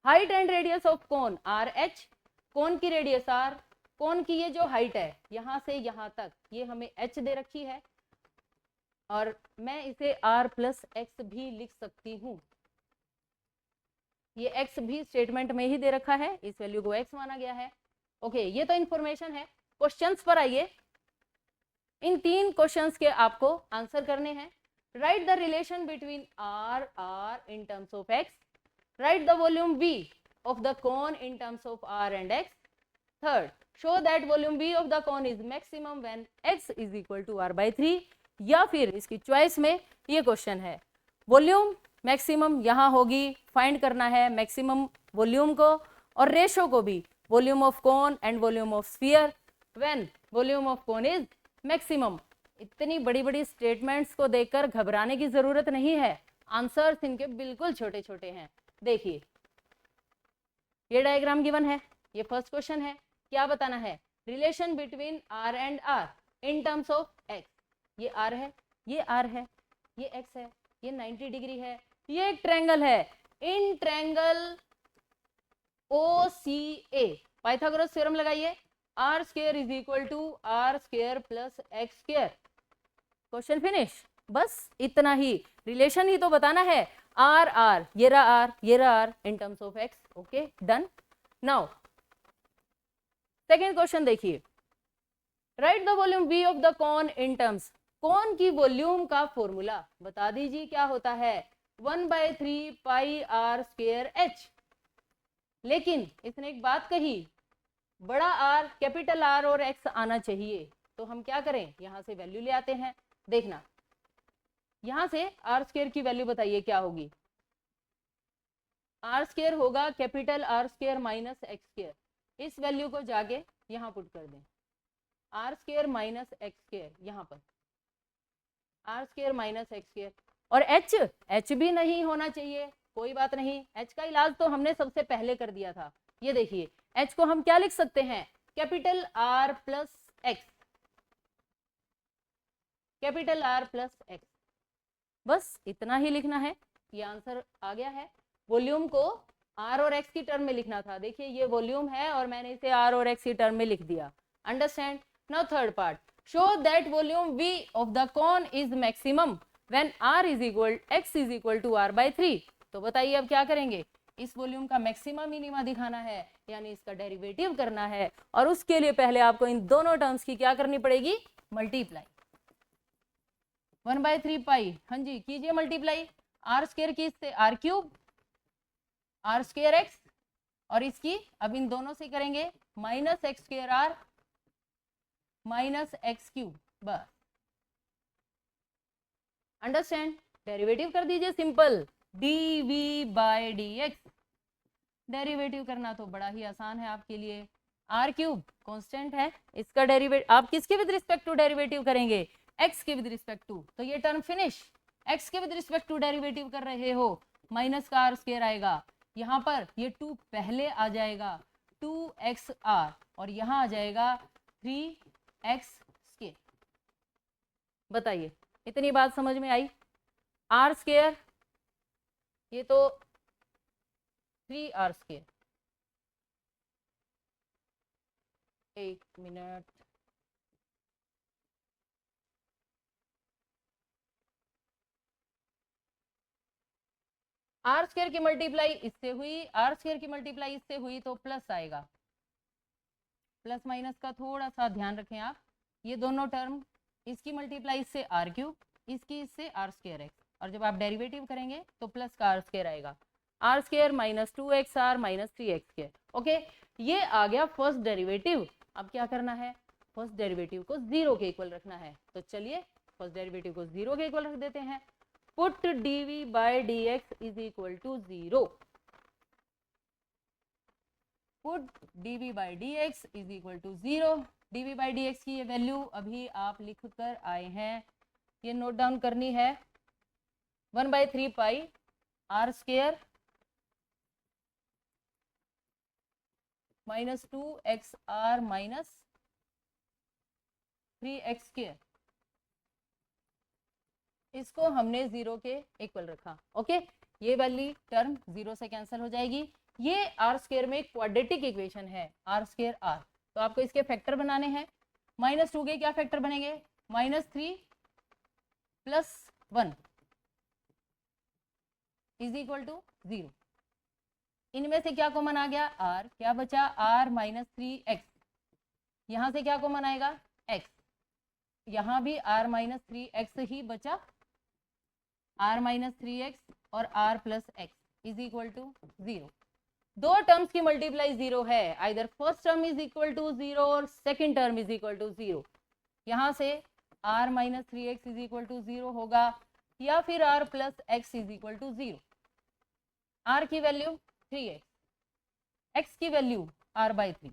S1: height and radius of cone r h, cone की रेडियस r, कॉन की ये जो हाइट है यहां से यहां तक ये हमें h दे रखी है, और मैं इसे r प्लस एक्स भी लिख सकती हूँ, ये x भी स्टेटमेंट में ही दे रखा है, इस वैल्यू को x माना गया है। ओके, ये तो इंफॉर्मेशन है। क्वेश्चंस पर आइए, इन 3 क्वेश्चंस के आपको आंसर करने हैं। Write the relation between r in terms of x, write the volume v of the cone in terms of r and x, third show that volume v of the cone is maximum when x is equal to r/3, या फिर इसकी चॉइस में ये क्वेश्चन है, वॉल्यूम मैक्सिमम यहाँ होगी, फाइंड करना है मैक्सिमम वॉल्यूम को और रेशो को भी, volume of cone and volume of sphere when volume of cone is maximum. इतनी बड़ी बड़ी स्टेटमेंट्स को देखकर घबराने की जरूरत नहीं है, आंसर्स इनके बिल्कुल छोटे छोटे हैं। देखिए, ये डायग्राम गिवन है, ये फर्स्ट क्वेश्चन है, क्या बताना है, relation between r and r in terms of x। ये r है, ये r है, ये x है, ये 90 डिग्री है, ये एक ट्रायंगल है, in triangle OCA Pythagoras theorem लगाइए, r square is equal to r square plus x square. Question finish. बस इतना ही, रिलेशन ही तो बताना है, r r ये रहा r, ये रहा r in terms of x। Okay done. Now second question देखिए, right the volume v of the cone in terms. Cone की वॉल्यूम का फॉर्मूला बता दीजिए क्या होता है, 1/3 पाई r स्क्वायर h। लेकिन इसने एक बात कही, बड़ा R कैपिटल R और X आना चाहिए, तो हम क्या करें, यहां से वैल्यू ले आते हैं। देखना, यहां से R स्क्वायर की वैल्यू बताइए क्या होगी, R स्क्वायर होगा capital R square minus X square. इस वैल्यू को जाके यहां पुट कर दें, R square minus X square, यहां पर R square minus X square. और H भी नहीं होना चाहिए, कोई बात नहीं, H का इलाज तो हमने सबसे पहले कर दिया था। ये देखिए, H को हम क्या लिख सकते हैं, capital R plus X, capital R plus X। बस इतना ही लिखना है, ये आंसर आ गया है। वॉल्यूम को R और X की टर्म में लिखना था, देखिए ये वॉल्यूम है और मैंने इसे R और X की टर्म में लिख दिया। Understand. Now third part, show that volume V of the cone is maximum when R is equal X is equal to R/3। तो बताइए अब क्या करेंगे, इस वॉल्यूम का मैक्सिमा मिनिमा दिखाना है, यानी इसका डेरिवेटिव करना है, और उसके लिए पहले आपको इन दोनों टर्म्स की क्या करनी पड़ेगी, मल्टीप्लाई। 1/3 पाई, हाँ जी कीजिए मल्टीप्लाई, R स्क्वायर की इससे R cube, R square X, और इसकी अब इन दोनों से करेंगे minus X square R minus X cube. बस अंडरस्टैंड। डेरिवेटिव कर दीजिए सिंपल, dv/dx। डेरिवेटिव करना तो बड़ा ही आसान है आपके लिए, r क्यूब कांस्टेंट है, इसका डेरिवेटिव आप किसके विद रिस्पेक्ट टू डेरिवेटिव करेंगे, x के विद रिस्पेक्ट टू। तो ये टर्म फिनिश, x के विद रिस्पेक्ट टू डेरिवेटिव कर रहे हो, माइनस का r स्क्वायर आएगा, यहाँ पर ये 2 पहले आ जाएगा 2xr, और यहाँ आ जाएगा 3x स्क्वायर। बताइए इतनी बात समझ में आई, r स्क्वायर ये तो 3r स्क्वायर, एक मिनट, r स्क्वायर की मल्टीप्लाई इससे हुई, r स्क्वायर की मल्टीप्लाई इससे हुई तो प्लस आएगा, प्लस माइनस का थोड़ा सा ध्यान रखें आप। ये दोनों टर्म, इसकी मल्टीप्लाई इससे r क्यूब, इसकी इससे r स्क्वायर x, और जब आप डेरिवेटिव करेंगे तो प्लस का r स्क्वायर आएगा, r square minus 2xr minus 3x square. Okay, ये आ गया फर्स्ट डेरिवेटिव। अब क्या करना है, फर्स्ट डेरिवेटिव को 0 के इक्वल रखना है, तो चलिए फर्स्ट डेरिवेटिव को 0 के इक्वल रख देते हैं। Put dv/dx is equal to 0, put dv/dx is equal to 0। dv/dx की ये वैल्यू अभी आप लिख कर आए हैं, ये नोट डाउन करनी है, 1/3 पाई r square minus 2xr minus 3x square, इसको हमने 0 के इक्वल रखा। ओके, ये वाली टर्म 0 से कैंसिल हो जाएगी। ये r स्क्वायर में क्वाड्रेटिक इक्वेशन है, r स्क्वायर r, तो आपको इसके फैक्टर बनाने हैं। -2 के क्या फैक्टर बनेंगे, -3 प्लस 1 इज इक्वल टू 0। इनमें से क्या कॉमन आ गया, r, क्या बचा r माइनस 3x, यहां से क्या कॉमन आएगा x, यहां भी r माइनस 3x ही बचा, r माइनस 3x और r plus x is equal to 0। दो टर्म्स की मल्टीप्लाई 0 है, either first term is equal to 0 और second term is equal to 0। यहां से r minus 3x is equal to 0 होगा, या फिर r plus x is equal to 0। r की वैल्यू 3x, x की वैल्यू r/3।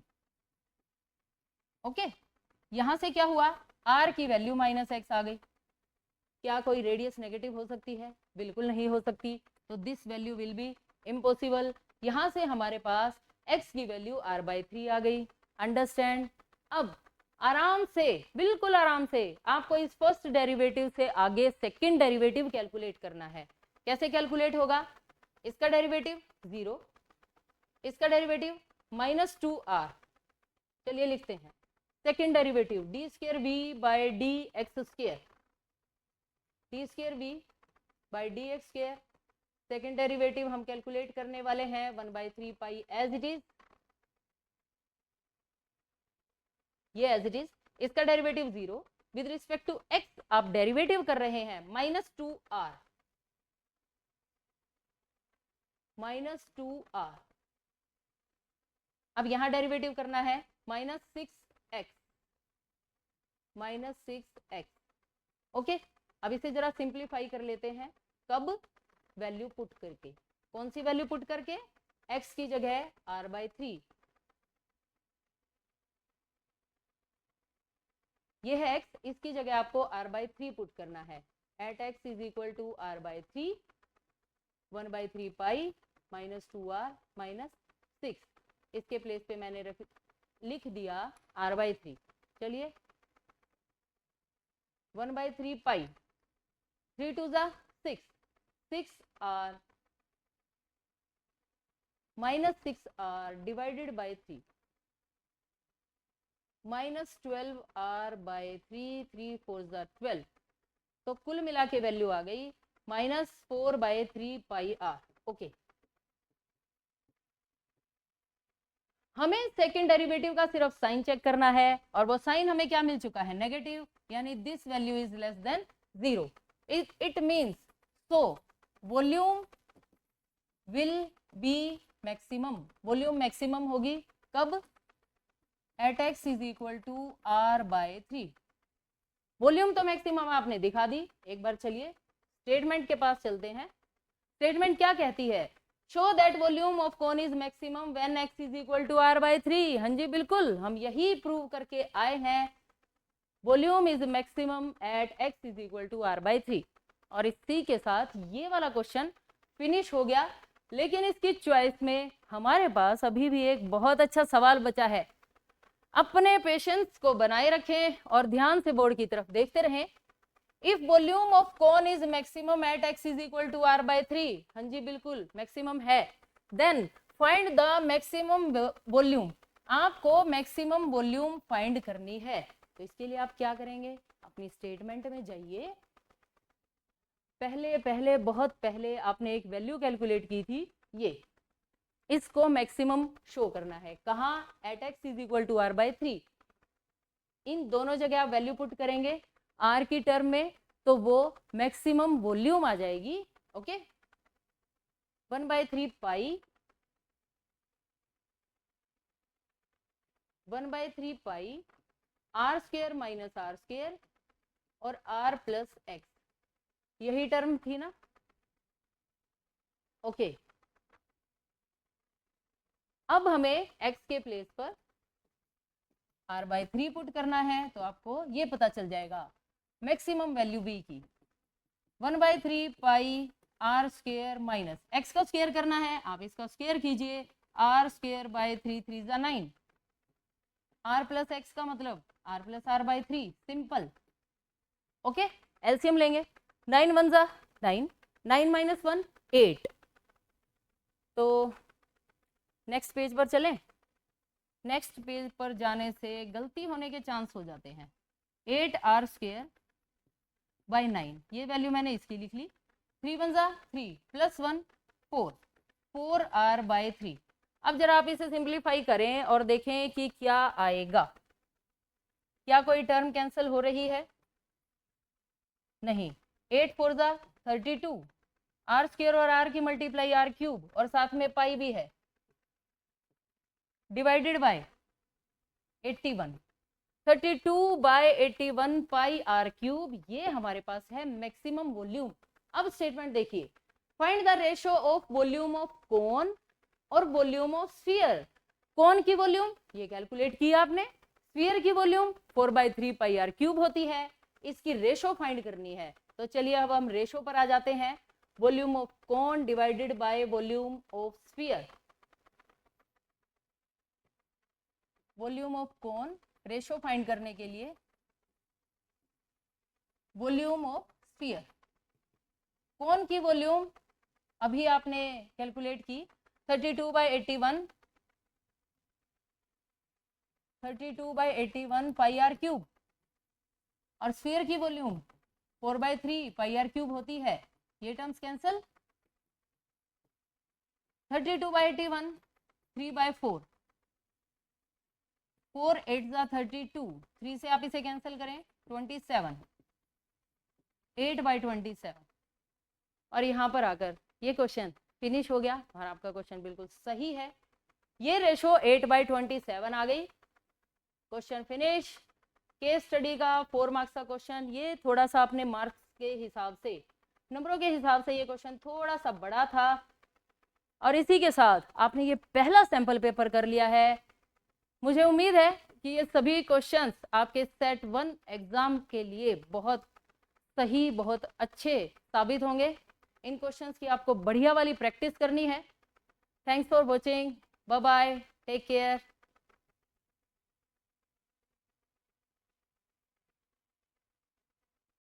S1: ओके, यहां से क्या हुआ, r की वैल्यू माइनस x आ गई। क्या कोई रेडियस नेगेटिव हो सकती है, बिल्कुल नहीं हो सकती, तो this value will be impossible. यहां से हमारे पास x की वैल्यू r/3 आ गई, अंडरस्टैंड। अब आराम से, बिल्कुल आराम से आपको इस फर्स्ट डेरिवेटिव से आगे सेकंड डेरिवेटिव कैलकुलेट करना है। कैसे कैलकुलेट होगा? इसका डेरिवेटिव 0, इसका डेरिवेटिव -2r। चलिए लिखते हैं। Second derivative d2v by dx², d2v by dx²। Second derivative हम कैलकुलेट करने वाले हैं 1/3 पाई एज इट इज, ये एज इट इज। इसका derivative 0 with respect to x आप डेरिवेटिव कर रहे हैं -2r, -2r। अब यहां डेरिवेटिव करना है -6x, -6x। ओके, अब इसे जरा सिंप्लीफाई कर लेते हैं। कब? वैल्यू पुट करके। कौन सी वैल्यू पुट करके? x की जगह r/3, ये है x, इसकी जगह आपको r/3 पुट करना है। At x is equal to r/3, 1/3 pi -2r -6। इसके प्लेस पे मैंने लिख दिया r/3। चलिए 1/3 पाई, 3 2 जा 6, 6r -6r divided by 3, -12r/3, 3 4 जा 12। तो कुल मिला के वैल्यू आ गई -4/3 पाई r। ओके, हमें सेकंड डेरिवेटिव का सिर्फ साइन चेक करना है और वो साइन हमें क्या मिल चुका है? नेगेटिव, यानी this value is less than 0। It means so volume will be maximum, volume maximum होगी कब? At x is equal to r/3। Volume तो मैक्सिमम आपने दिखा दी। एक बार चलिए स्टेटमेंट के पास चलते हैं। स्टेटमेंट क्या कहती है? Show that volume of cone is maximum when x is equal to r/3। हाँ जी बिल्कुल, हम यही प्रूव करके आए हैं। Volume is maximum at x is equal to r/3। और इसी के साथ ये वाला क्वेश्चन फिनिश हो गया। लेकिन इसकी चॉइस में हमारे पास अभी भी एक बहुत अच्छा सवाल बचा है। अपने पेशेंस को बनाए रखें और ध्यान से बोर्ड की तरफ देखते रहें। If volume of cone is maximum at x is equal to r/3, हाँ जी बिल्कुल मैक्सिमम है, then find the maximum volume. आपको मैक्सिमम वॉल्यूम फाइंड करनी है। तो इसके लिए आप क्या करेंगे? अपनी स्टेटमेंट में जाइए। पहले बहुत पहले आपने एक वैल्यू कैलकुलेट की थी, ये इसको मैक्सिमम शो करना है। कहाँ? At x is equal to r/3। इन दोनों जगह आप वैल्यू पुट करेंगे r की टर्म में, तो वो मैक्सिमम वॉल्यूम आ जाएगी। ओके, 1/3 पाई, 1/3 पाई r² माइनस r² और r प्लस एक्स, यही टर्म थी ना? ओके, अब हमें x के प्लेस पर r/3 पुट करना है। तो आपको ये पता चल जाएगा मैक्सिमम वैल्यू b की 1/3 पाई r² माइनस x का स्क्वायर करना है, आप इसका स्क्वायर कीजिए, r² बाई 3, 3 जा 9, r प्लस एक्स का मतलब r plus r/3, simple. Okay, LCM लेंगे, 9 1 जा 9, 9 माइनस 1 8। तो नेक्स्ट पेज पर चलें। नेक्स्ट पेज पर जाने से गलती होने के चांस हो जाते हैं। 8r² बाई 9, ये वैल्यू मैंने इसकी लिख ली। 3 1 जा 3 प्लस 1 4, 4r/3। अब जरा आप इसे सिंप्लीफाई करें और देखें कि क्या आएगा। क्या कोई टर्म कैंसिल हो रही है? नहीं। 8 4 जा 32, r² और r की मल्टीप्लाई r³ और साथ में पाई भी है, divided by 81, 32 bye 81 pi r³। ये हमारे पास है मैक्सिमम वॉल्यूम। अब स्टेटमेंट देखिए, find the ratio of volume of कोन और वॉल्यूम ऑफ स्फीयर। कोन की वॉल्यूम ये कैलकुलेट की आपने, स्फीयर की वॉल्यूम 4/3 पाई r³ होती है। इसकी रेशो फाइंड करनी है। तो चलिए अब हम रेशो पर आ जाते हैं। Volume of cone divided by volume of sphere. Volume of cone, ratio find करने के लिए वॉल्यूम ऑफ स्फीयर। कोन की वॉल्यूम अभी आपने कैलकुलेट की 32/81, 32/81 पाई आर क्यूब, और स्फीयर की वॉल्यूम 4/3 पाई आर क्यूब होती है। ये टर्म्स कैंसल, 32/81 3/4, 4 8 जा 32, 3 से आप इसे कैंसिल करें 27, 8/27। और यहाँ पर आकर ये क्वेश्चन फिनिश हो गया और आपका क्वेश्चन बिल्कुल सही है। ये रेशो 8/27 आ गई। Question finish. केस स्टडी का 4 मार्क्स का क्वेश्चन, ये थोड़ा सा अपने मार्क्स के हिसाब से, नंबरों के हिसाब से ये क्वेश्चन थोड़ा सा बड़ा था, और इसी के साथ आपने ये पहला सैंपल पेपर कर लिया है। मुझे उम्मीद है कि ये सभी क्वेश्चंस आपके सेट 1 एग्जाम के लिए बहुत सही, बहुत अच्छे साबित होंगे। इन क्वेश्चंस की आपको बढ़िया वाली प्रैक्टिस करनी है। Thanks for watching, bye bye, take care.